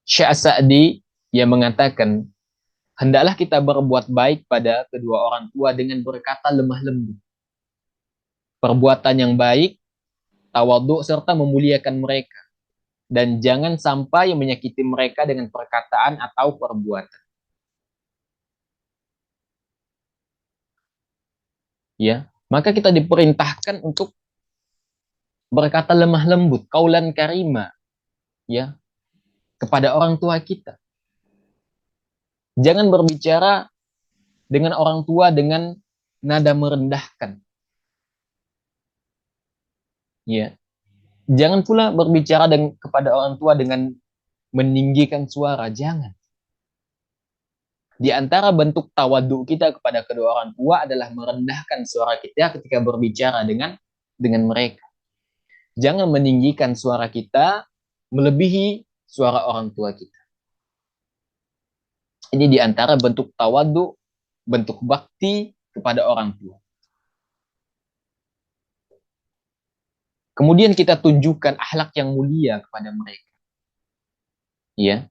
Syekh Sa'di yang mengatakan, hendaklah kita berbuat baik pada kedua orang tua dengan berkata lemah lembut. Perbuatan yang baik, tawadhu serta memuliakan mereka. Dan jangan sampai menyakiti mereka dengan perkataan atau perbuatan. Ya, maka kita diperintahkan untuk berkata lemah lembut, qaulan karima, ya, kepada orang tua kita. Jangan berbicara dengan orang tua dengan nada merendahkan. Ya. Jangan pula berbicara kepada orang tua dengan meninggikan suara, jangan. Di antara bentuk tawadhu kita kepada kedua orang tua adalah merendahkan suara kita ketika berbicara dengan mereka. Jangan meninggikan suara kita melebihi suara orang tua kita. Ini di antara bentuk tawadhu bentuk bakti kepada orang tua. Kemudian kita tunjukkan akhlak yang mulia kepada mereka. Ya.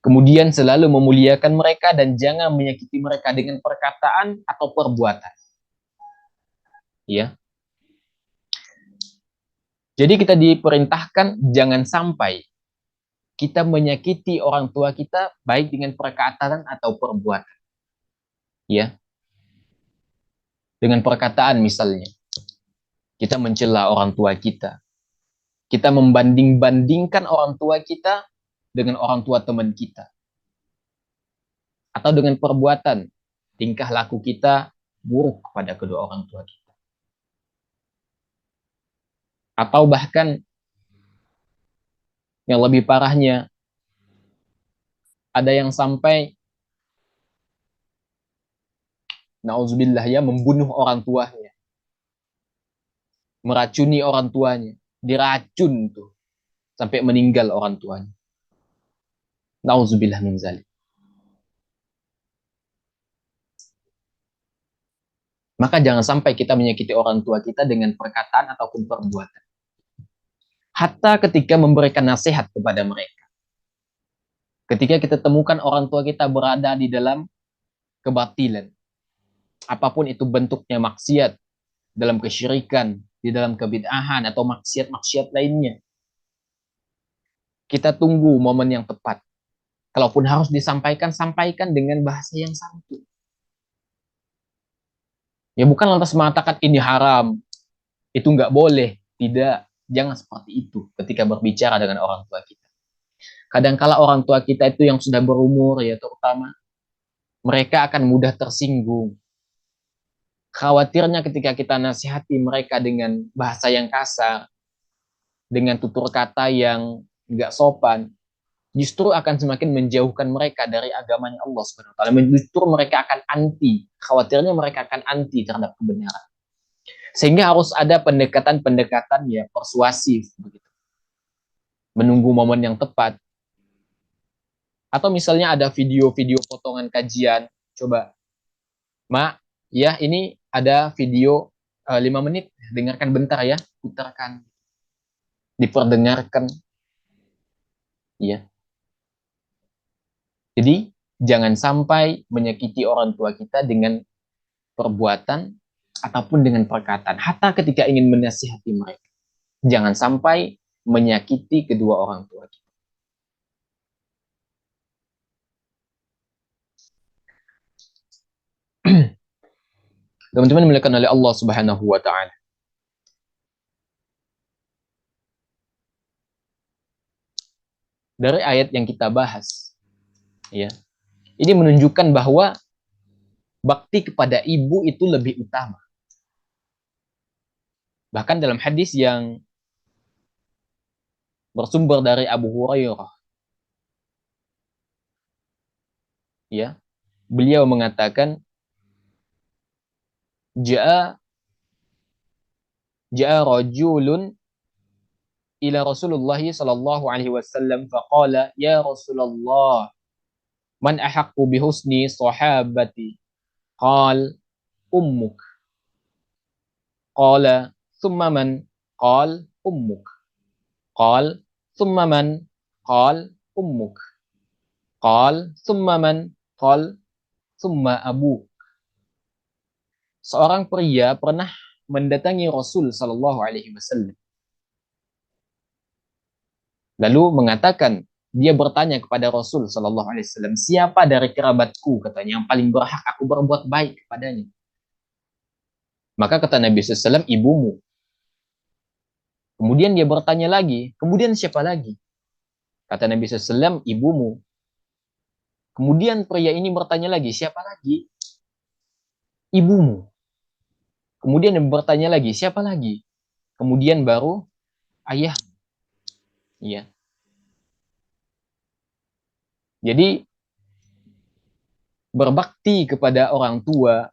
Kemudian selalu memuliakan mereka dan jangan menyakiti mereka dengan perkataan atau perbuatan. Ya. Jadi kita diperintahkan jangan sampai kita menyakiti orang tua kita baik dengan perkataan atau perbuatan. Ya. Dengan perkataan misalnya, kita mencela orang tua kita. Kita membanding-bandingkan orang tua kita dengan orang tua teman kita. Atau dengan perbuatan, tingkah laku kita buruk kepada kedua orang tua kita. Atau bahkan yang lebih parahnya, ada yang sampai nauzubillah ya membunuh orang tuanya, meracuni orang tuanya, diracun tuh sampai meninggal orang tuanya. Nauzubillah min zalik. Maka jangan sampai kita menyakiti orang tua kita dengan perkataan ataupun perbuatan. Hatta ketika memberikan nasihat kepada mereka. Ketika kita temukan orang tua kita berada di dalam kebatilan, apapun itu bentuknya, maksiat, dalam kesyirikan, di dalam kebid'ahan atau maksiat-maksiat lainnya, kita tunggu momen yang tepat. Kalaupun harus disampaikan, sampaikan dengan bahasa yang santun. Ya bukan lantas mengatakan ini haram, itu nggak boleh. Tidak, jangan seperti itu ketika berbicara dengan orang tua kita. Kadangkala orang tua kita itu yang sudah berumur ya terutama, mereka akan mudah tersinggung. Khawatirnya ketika kita nasihati mereka dengan bahasa yang kasar, dengan tutur kata yang nggak sopan, justru akan semakin menjauhkan mereka dari agamanya Allah Subhanahu wa taala. Justru mereka akan anti, khawatirnya mereka akan anti terhadap kebenaran. Sehingga harus ada pendekatan-pendekatan ya persuasif begitu. Menunggu momen yang tepat. Atau misalnya ada video-video potongan kajian, coba, "Mak, ya ini ada video 5 menit, dengarkan bentar ya, putarkan." Diperdengarkan ya. Jadi jangan sampai menyakiti orang tua kita dengan perbuatan ataupun dengan perkataan. Hatta ketika ingin menasihati mereka, jangan sampai menyakiti kedua orang tua kita. Teman-teman dimuliakan oleh Allah Subhanahu wa taala. Dari ayat yang kita bahas, ya. Ini menunjukkan bahwa bakti kepada ibu itu lebih utama. Bahkan dalam hadis yang bersumber dari Abu Hurairah, ya, beliau mengatakan, Ja'a rajulun ila Rasulullah sallallahu alaihi wasallam faqala ya Rasulullah man ahaqqu bihusni sahabati qal ummuk qala thumma man qal ummuk qal thumma man qal ummuk qal thumma man qal thumma abuk. Seorang pria pernah mendatangi Rasul sallallahu alaihi wasallam lalu mengatakan, dia bertanya kepada Rasul sallallahu alaihi wasallam, siapa dari kerabatku katanya yang paling berhak aku berbuat baik kepadanya? Maka kata Nabi sallallahu alaihi wasallam, ibumu. Kemudian dia bertanya lagi, kemudian siapa lagi? Kata Nabi sallallahu alaihi wasallam, ibumu. Kemudian pria ini bertanya lagi, siapa lagi? Ibumu. Kemudian dia bertanya lagi, siapa lagi? Kemudian baru ayah. Iya. Jadi berbakti kepada orang tua,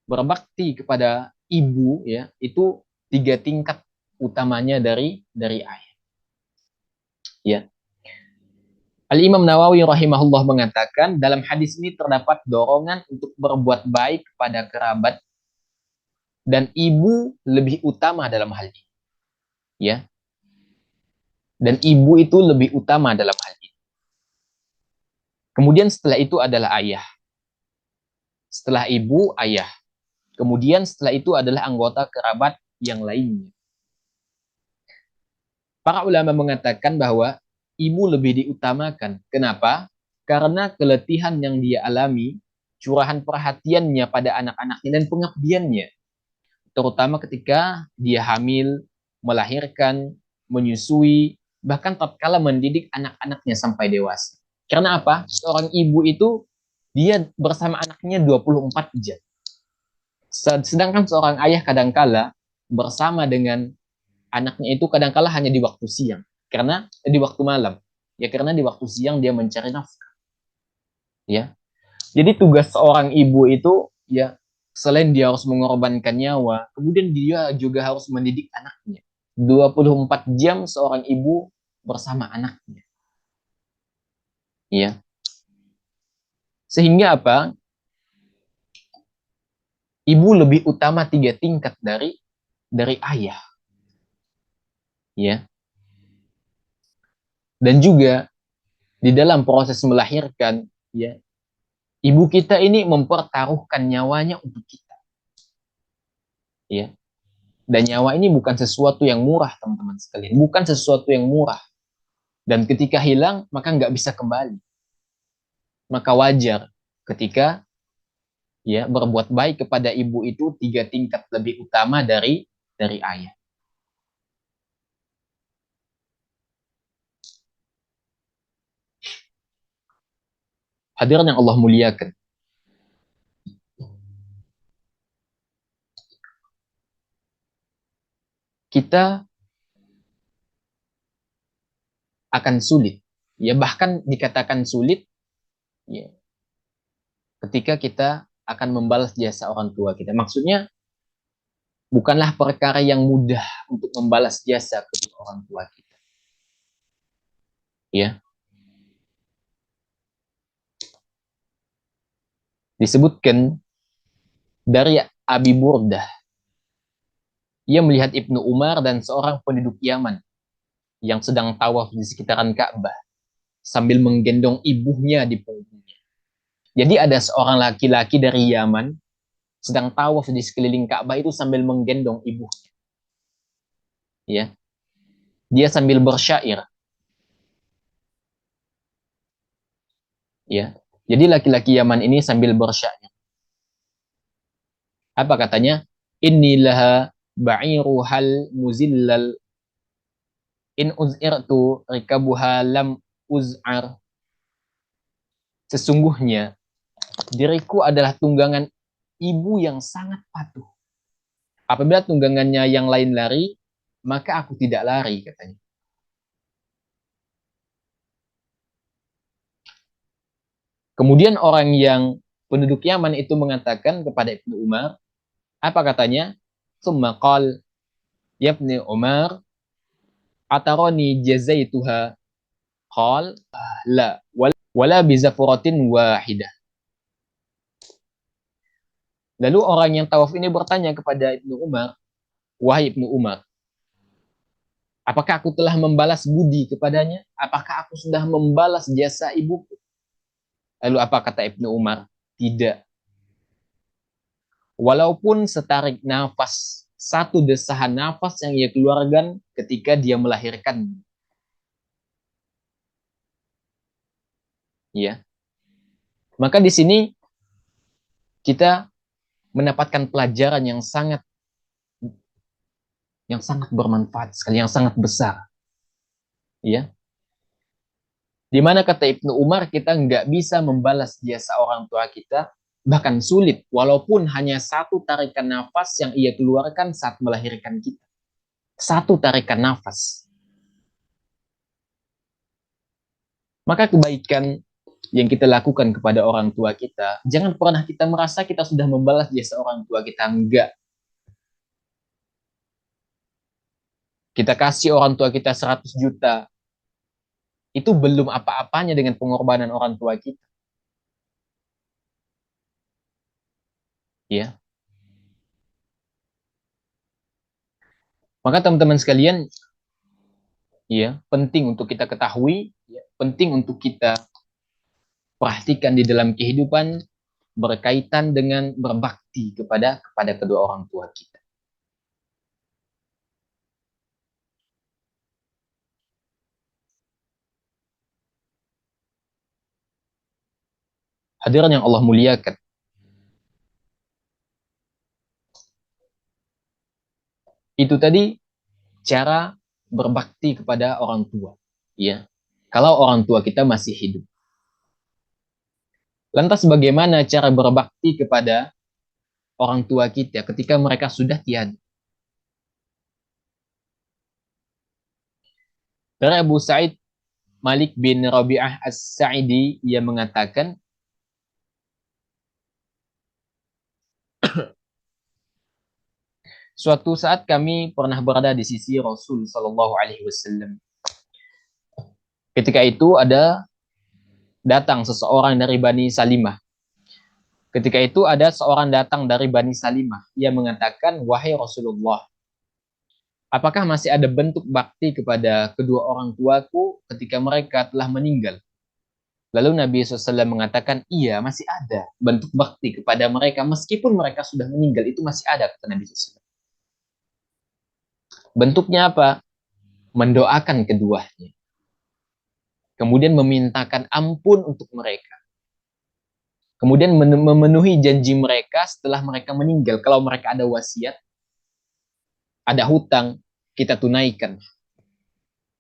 berbakti kepada ibu ya, itu 3 tingkat utamanya dari ayah. Ya. Al-Imam Nawawi rahimahullah mengatakan dalam hadis ini terdapat dorongan untuk berbuat baik kepada kerabat dan ibu lebih utama dalam hal ini, ya. Dan ibu itu lebih utama dalam hal ini. Kemudian setelah itu adalah ayah. Setelah ibu, ayah. Kemudian setelah itu adalah anggota kerabat yang lainnya. Para ulama mengatakan bahwa ibu lebih diutamakan. Kenapa? Karena keletihan yang dia alami, curahan perhatiannya pada anak-anaknya dan pengabdiannya. Terutama ketika dia hamil, melahirkan, menyusui, bahkan tatkala mendidik anak-anaknya sampai dewasa. Karena apa? Seorang ibu itu dia bersama anaknya 24 jam. Sedangkan seorang ayah kadangkala bersama dengan anaknya itu kadangkala hanya di waktu siang. Karena di waktu malam. Ya karena di waktu siang dia mencari nafkah. Ya. Jadi tugas seorang ibu itu ya selain dia harus mengorbankan nyawa, kemudian dia juga harus mendidik anaknya. 24 jam seorang ibu bersama anaknya. Ya. Sehingga apa? Ibu lebih utama 3 tingkat dari ayah. Ya. Dan juga di dalam proses melahirkan, ya, ibu kita ini mempertaruhkan nyawanya untuk kita. Ya. Dan nyawa ini bukan sesuatu yang murah, teman-teman sekalian. Bukan sesuatu yang murah. Dan ketika hilang, maka nggak bisa kembali. Maka wajar ketika ya berbuat baik kepada ibu itu 3 tingkat lebih utama dari ayah. Hadirin yang Allah muliakan. Kita akan sulit. Ya bahkan dikatakan sulit ya, ketika kita akan membalas jasa orang tua kita. Maksudnya bukanlah perkara yang mudah untuk membalas jasa kedua orang tua kita. Ya. Disebutkan dari Abi Burdah, ia melihat Ibnu Umar dan seorang penduduk Yaman yang sedang tawaf di sekitaran Ka'bah sambil menggendong ibunya di punggungnya. Jadi ada seorang laki-laki dari Yaman sedang tawaf di sekeliling Ka'bah itu sambil menggendong ibunya. Ya. Dia sambil bersyair. Ya. Jadi laki-laki Yaman ini sambil bersyair. Apa katanya? Innilaha ba'iru hal muzillal in uz'irtu rikabuha lam uz'ar. Sesungguhnya diriku adalah tunggangan ibu yang sangat patuh. Apabila tunggangannya yang lain lari, maka aku tidak lari, katanya. Kemudian orang yang penduduk Yaman itu mengatakan kepada Ibnu Umar, apa katanya? Summa qal, ya Ibnu Umar, ataroni jazaituha. Qal, la, wala bizafuratin wahidah. Lalu orang yang tawaf ini bertanya kepada Ibnu Umar, wahai Ibnu Umar, apakah aku telah membalas budi kepadanya? Apakah aku sudah membalas jasa ibuku? Lalu apa kata Ibnu Umar? Tidak. Walaupun setarik nafas, satu desahan nafas yang ia keluarkan ketika dia melahirkan. Ya. Maka di sini kita mendapatkan pelajaran yang sangat bermanfaat sekali, yang sangat besar. Ya. Di mana kata Ibnu Umar kita nggak bisa membalas jasa orang tua kita, bahkan sulit, walaupun hanya satu tarikan nafas yang ia keluarkan saat melahirkan kita. Satu tarikan nafas. Maka kebaikan yang kita lakukan kepada orang tua kita, jangan pernah kita merasa kita sudah membalas jasa orang tua kita. Enggak. Kita kasih orang tua kita 100 juta, itu belum apa-apanya dengan pengorbanan orang tua kita. Ya, maka teman-teman sekalian, ya penting untuk kita ketahui, ya, penting untuk kita perhatikan di dalam kehidupan berkaitan dengan berbakti kepada kedua orang tua kita. Hadirin yang Allah muliakan, itu tadi cara berbakti kepada orang tua. Ya, kalau orang tua kita masih hidup. Lantas bagaimana cara berbakti kepada orang tua kita ketika mereka sudah tiada? Dari Abu Sa'id Malik bin Rabi'ah As-Sa'idi, ia mengatakan, suatu saat kami pernah berada di sisi Rasul Sallallahu Alaihi Wasallam. Ketika itu ada datang seseorang dari Bani Salimah. Ketika itu ada seorang datang dari Bani Salimah. Ia mengatakan, wahai Rasulullah, apakah masih ada bentuk bakti kepada kedua orang tuaku ketika mereka telah meninggal? Lalu Nabi SAW mengatakan, iya masih ada bentuk bakti kepada mereka meskipun mereka sudah meninggal, itu masih ada, kata Nabi SAW. Bentuknya apa? Mendoakan keduanya. Kemudian memintakan ampun untuk mereka. Kemudian memenuhi janji mereka setelah mereka meninggal. Kalau mereka ada wasiat, ada hutang, kita tunaikan.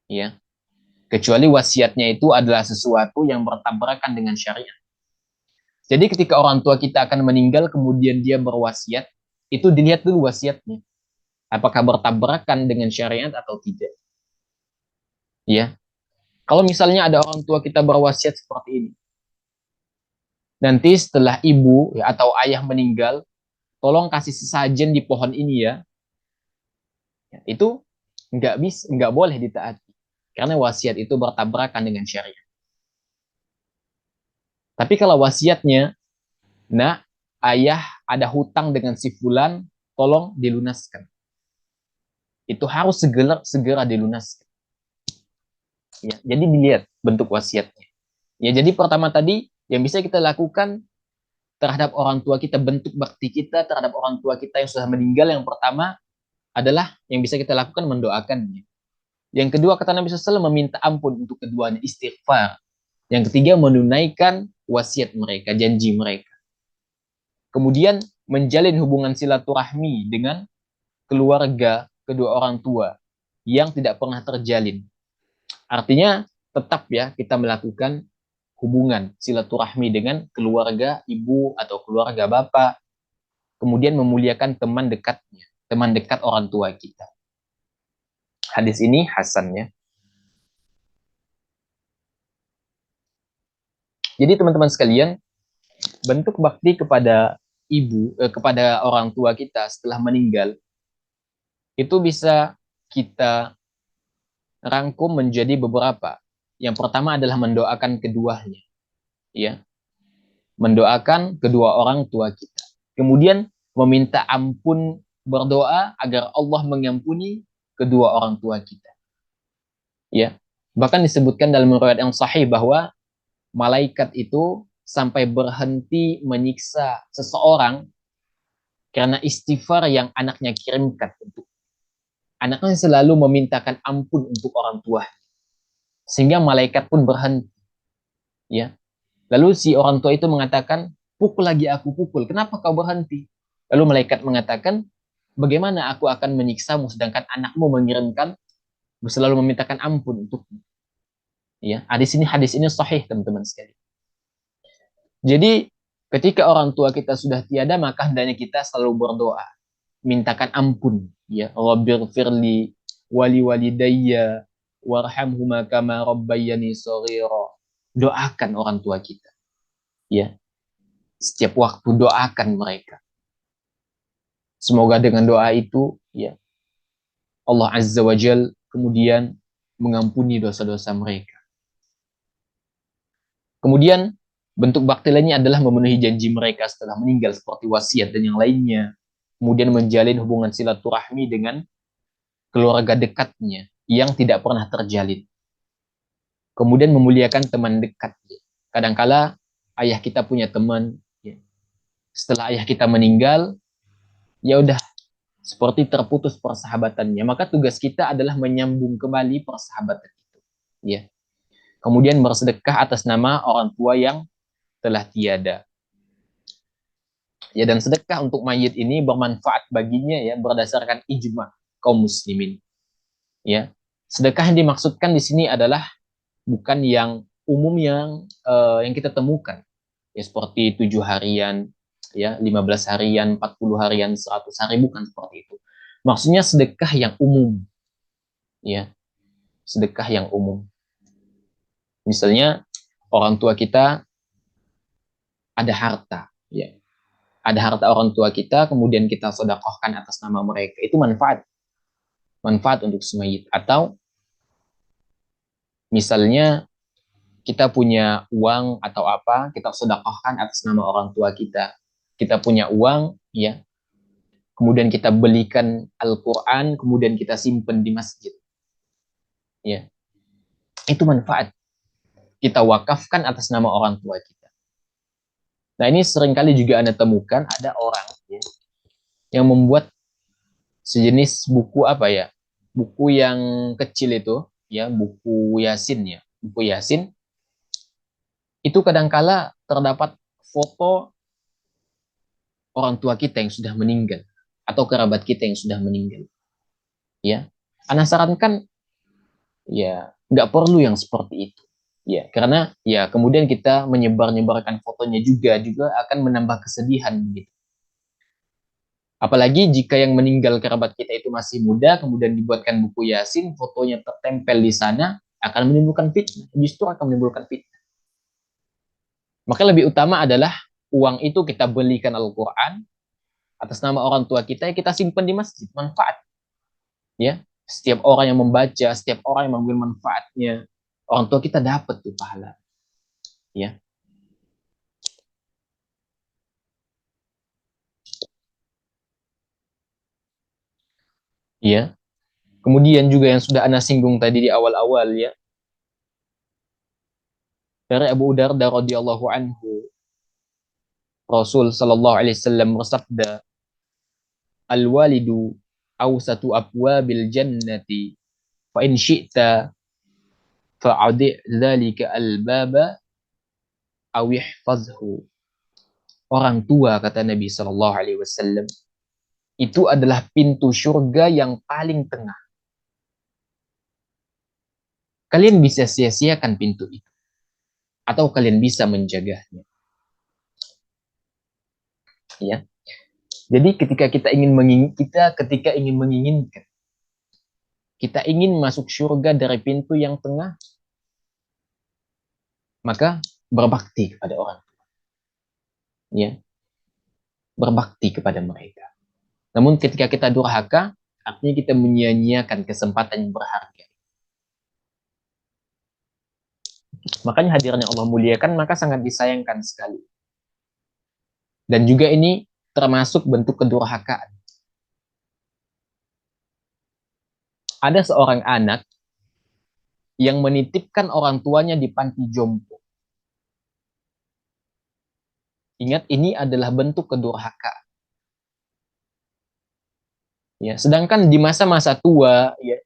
Ya, kecuali wasiatnya itu adalah sesuatu yang bertabrakan dengan syariat. Jadi ketika orang tua kita akan meninggal, kemudian dia berwasiat, itu dilihat dulu wasiatnya. Apakah bertabrakan dengan syariat atau tidak. Ya, kalau misalnya ada orang tua kita berwasiat seperti ini, nanti setelah ibu ya, atau ayah meninggal, tolong kasih sesajen di pohon ini ya. Itu nggak boleh ditaati karena wasiat itu bertabrakan dengan syariat. Tapi kalau wasiatnya, nah ayah ada hutang dengan si fulan, tolong dilunaskan. Itu harus segera dilunaskan. Ya, jadi dilihat bentuk wasiatnya. Ya, jadi pertama tadi yang bisa kita lakukan terhadap orang tua kita, bentuk bakti kita terhadap orang tua kita yang sudah meninggal, yang pertama adalah yang bisa kita lakukan mendoakannya. Yang kedua, kata Nabi SAW, meminta ampun untuk keduanya, istighfar. Yang ketiga, menunaikan wasiat mereka, janji mereka. Kemudian, menjalin hubungan silaturahmi dengan keluarga kedua orang tua yang tidak pernah terjalin. Artinya, tetap ya kita melakukan hubungan silaturahmi dengan keluarga ibu atau keluarga bapak, kemudian memuliakan teman dekatnya, teman dekat orang tua kita. Hadis ini hasan ya. Jadi teman-teman sekalian, bentuk bakti kepada kepada orang tua kita setelah meninggal itu bisa kita rangkum menjadi beberapa. Yang pertama adalah mendoakan keduanya, ya, mendoakan kedua orang tua kita. Kemudian meminta ampun, berdoa agar Allah mengampuni kedua orang tua kita, ya. Bahkan disebutkan dalam riwayat yang sahih bahwa malaikat itu sampai berhenti menyiksa seseorang karena istighfar yang anaknya kirimkan untuk anaknya, selalu memintakan ampun untuk orang tua, sehingga malaikat pun berhenti, ya. Lalu si orang tua itu mengatakan, pukul lagi aku, pukul, kenapa kau berhenti? Lalu malaikat mengatakan, bagaimana aku akan menyiksamu sedangkan anakmu mengirimkan selalu memintakan ampun untukmu, ya. Hadis ini sahih teman-teman sekali. Jadi ketika orang tua kita sudah tiada, maka hendaknya kita selalu berdoa, mintakan ampun, ya. Rabbighfirli wali walidayya warhamhuma kama rabbayani shaghira. Doakan orang tua kita, ya. Setiap waktu doakan mereka. Semoga dengan doa itu, ya, Allah Azza wa Jal kemudian mengampuni dosa-dosa mereka. Kemudian bentuk bakti lainnya adalah memenuhi janji mereka setelah meninggal seperti wasiat dan yang lainnya. Kemudian menjalin hubungan silaturahmi dengan keluarga dekatnya yang tidak pernah terjalin. Kemudian memuliakan teman dekat. Kadangkala ayah kita punya teman, ya. Setelah ayah kita meninggal, ya udah seperti terputus persahabatannya. Maka tugas kita adalah menyambung kembali persahabatan itu. Ya. Kemudian bersedekah atas nama orang tua yang telah tiada. Ya, dan sedekah untuk mayit ini bermanfaat baginya ya berdasarkan ijma kaum muslimin. Ya. Sedekah yang dimaksudkan di sini adalah bukan yang umum yang kita temukan. Ya seperti 7 harian, ya 15 harian, 40 harian, 100 hari, bukan seperti itu. Maksudnya sedekah yang umum. Ya, sedekah yang umum. Misalnya orang tua kita ada harta, ya. Ada harta orang tua kita, kemudian kita sedekahkan atas nama mereka. Itu manfaat. Manfaat untuk si mayit. Atau misalnya kita punya uang atau apa, kita sedekahkan atas nama orang tua kita. Kita punya uang, ya. Kemudian kita belikan Al-Quran, kemudian kita simpan di masjid. Ya, itu manfaat. Kita wakafkan atas nama orang tua kita. Nah, ini seringkali juga Anda temukan ada orang ya, yang membuat sejenis buku apa ya? Buku yang kecil itu, ya, buku Yasin ya. Buku Yasin itu kadangkala terdapat foto orang tua kita yang sudah meninggal atau kerabat kita yang sudah meninggal. Ya, Anda sarankan ya nggak perlu yang seperti itu. Ya, karena ya kemudian kita menyebar-nyebarkan fotonya juga akan menambah kesedihan gitu. Apalagi jika yang meninggal kerabat kita itu masih muda, kemudian dibuatkan buku Yasin, fotonya tertempel di sana, akan menimbulkan fitnah. Justru akan menimbulkan fitnah. Maka lebih utama adalah uang itu kita belikan Al-Quran atas nama orang tua kita, ya kita simpan di masjid, manfaat. Ya, setiap orang yang membaca, setiap orang yang mengambil manfaatnya, orang tua kita dapat tuh pahala. Ya, ya. Kemudian juga yang sudah Ana singgung tadi di awal-awal ya, dari Abu Darda radhiyallahu anhu, Rasul sallallahu alaihi wasallam bersabda, "Al-walidu awsatu abwabil jannati, fa in syi'ta fa'adi' dzalika al-baba aw ihfazhu." Orang tua, kata Nabi sallallahu alaihi wasallam, itu adalah pintu surga yang paling tengah. Kalian bisa sia-siakan pintu itu atau kalian bisa menjaganya. Ya. Jadi ketika ingin menginginkan, kita ingin masuk surga dari pintu yang tengah, maka berbakti kepada orang, ya, berbakti kepada mereka. Namun ketika kita durhaka, artinya kita menyia-nyiakan kesempatan yang berharga. Makanya hadirnya Allah muliakan, maka sangat disayangkan sekali. Dan juga ini termasuk bentuk kedurhakaan. Ada seorang anak yang menitipkan orang tuanya di panti jompo. Ingat, ini adalah bentuk kedurhakaan. Ya, sedangkan di masa-masa tua, ya,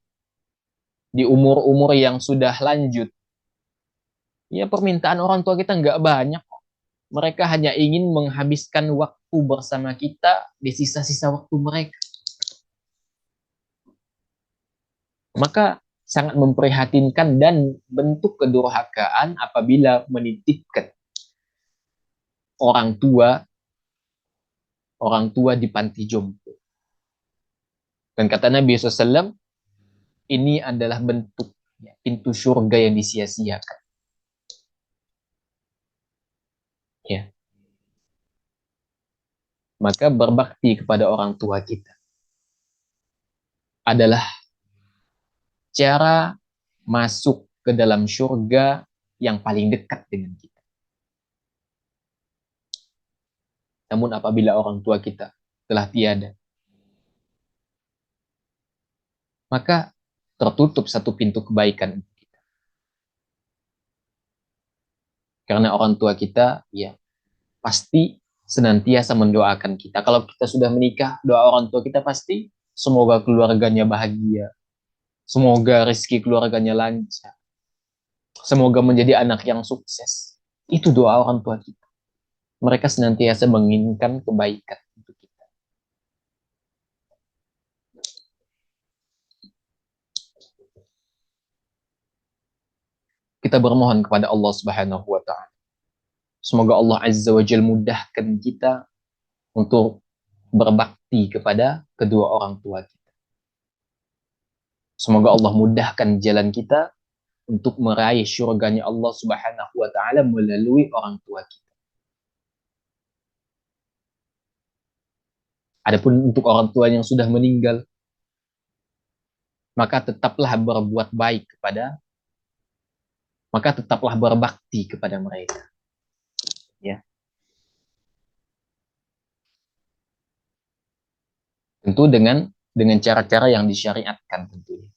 di umur-umur yang sudah lanjut, ya permintaan orang tua kita nggak banyak. Mereka hanya ingin menghabiskan waktu bersama kita di sisa-sisa waktu mereka. Maka sangat memprihatinkan dan bentuk kedurhakaan apabila menitipkan orang tua di panti jompo. Dan kata Nabi SAW, ini adalah bentuk pintu surga yang disia-siakan. Ya. Maka berbakti kepada orang tua kita adalah cara masuk ke dalam surga yang paling dekat dengan kita. Namun apabila orang tua kita telah tiada, maka tertutup satu pintu kebaikan. Karena orang tua kita, ya, pasti senantiasa mendoakan kita. Kalau kita sudah menikah, doa orang tua kita pasti semoga keluarganya bahagia, semoga rezeki keluarganya lancar, semoga menjadi anak yang sukses. Itu doa orang tua kita. Mereka senantiasa menginginkan kebaikan untuk kita. Kita bermohon kepada Allah Subhanahu wa taala. Semoga Allah Azza wa Jalla mudahkan kita untuk berbakti kepada kedua orang tua kita. Semoga Allah mudahkan jalan kita untuk meraih syurganya Allah Subhanahu wa taala melalui orang tua kita. Adapun untuk orang tua yang sudah meninggal, maka tetaplah berbuat baik maka tetaplah berbakti kepada mereka. Ya. Tentu dengan cara-cara yang disyariatkan tentunya.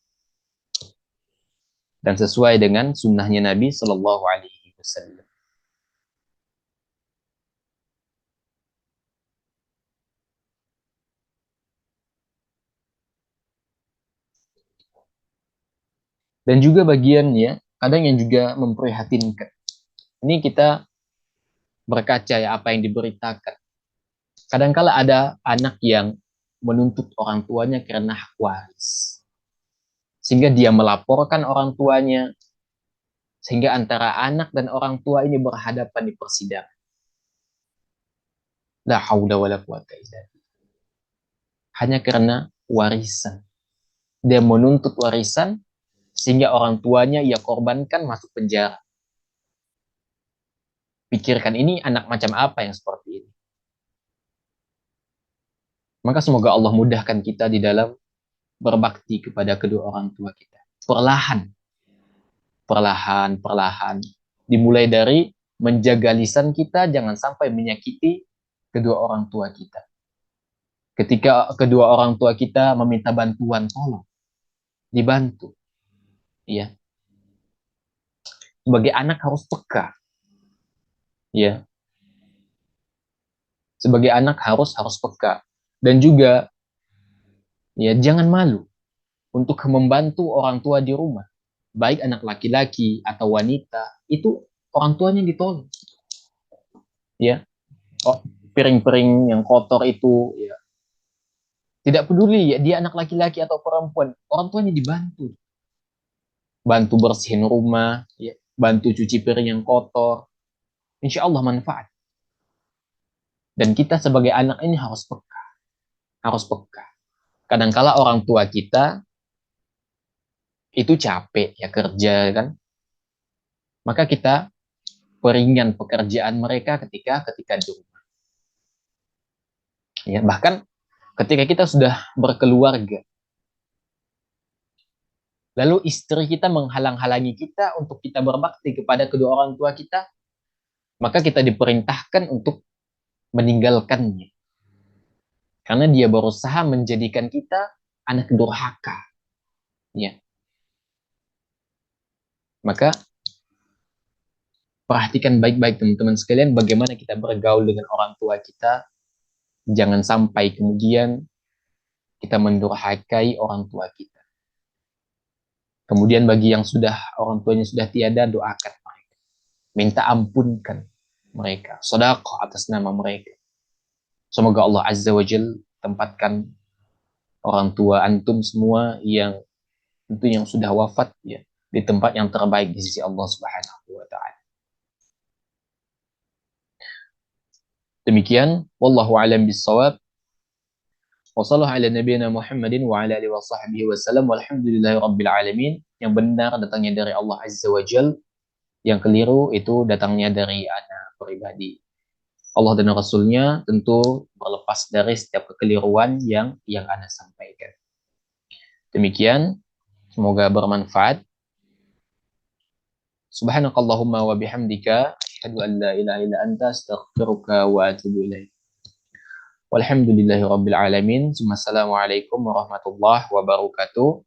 Dan sesuai dengan sunnahnya Nabi Shallallahu Alaihi Wasallam. Dan juga bagiannya, kadang yang juga memprihatinkan. Ini kita berkaca ya apa yang diberitakan. Kadangkala ada anak yang menuntut orang tuanya karena hak waris. Sehingga dia melaporkan orang tuanya, sehingga antara anak dan orang tua ini berhadapan di persidangan. La haula wala quwata illa billah. Hanya karena warisan. Dia menuntut warisan, sehingga orang tuanya ia korbankan masuk penjara. Pikirkan ini anak macam apa yang seperti ini. Maka semoga Allah mudahkan kita di dalam berbakti kepada kedua orang tua kita. Perlahan, perlahan, perlahan. Dimulai dari menjaga lisan kita, jangan sampai menyakiti kedua orang tua kita. Ketika kedua orang tua kita meminta bantuan, tolong dibantu. Ya. Sebagai anak harus peka. Ya. Sebagai anak harus peka. Dan juga ya jangan malu untuk membantu orang tua di rumah. Baik anak laki-laki atau wanita, itu orang tuanya ditolong. Ya. Oh, piring-piring yang kotor itu ya. Tidak peduli ya dia anak laki-laki atau perempuan, orang tuanya dibantu. Bantu bersihin rumah, ya, bantu cuci piring yang kotor. Insya Allah manfaat. Dan kita sebagai anak ini harus peka. Harus peka. Kadangkala orang tua kita itu capek ya kerja kan. Maka kita peringan pekerjaan mereka ketika di rumah. Ya, bahkan ketika kita sudah berkeluarga, lalu istri kita menghalang-halangi kita untuk kita berbakti kepada kedua orang tua kita, maka kita diperintahkan untuk meninggalkannya. Karena dia berusaha menjadikan kita anak durhaka. Ya. Maka perhatikan baik-baik teman-teman sekalian bagaimana kita bergaul dengan orang tua kita. Jangan sampai kemudian kita mendurhakai orang tua kita. Kemudian bagi yang orang tuanya sudah tiada, doakan mereka. Minta ampunkan mereka. Sedekah atas nama mereka. Semoga Allah Azza wa Jalla tempatkan orang tua antum semua yang tentu yang sudah wafat ya di tempat yang terbaik di sisi Allah Subhanahu wa taala. Demikian wallahu alam bissawab. Wassallallahu ala nabiyina Muhammadin wa ala alihi wa sahbihi wasallam walhamdulillahi rabbil alamin. Yang benar datangnya dari Allah Azza wa Jalla, yang keliru itu datangnya dari ana pribadi. Allah dan Rasulnya tentu berlepas dari setiap kekeliruan yang ana sampaikan. Demikian, semoga bermanfaat. Subhanakallahumma wa bihamdika asyhadu an la ilaha illa anta astaghfiruka wa atubu ilaik. Walhamdulillahirabbil alamin. Wassalamualaikum warahmatullahi wabarakatuh.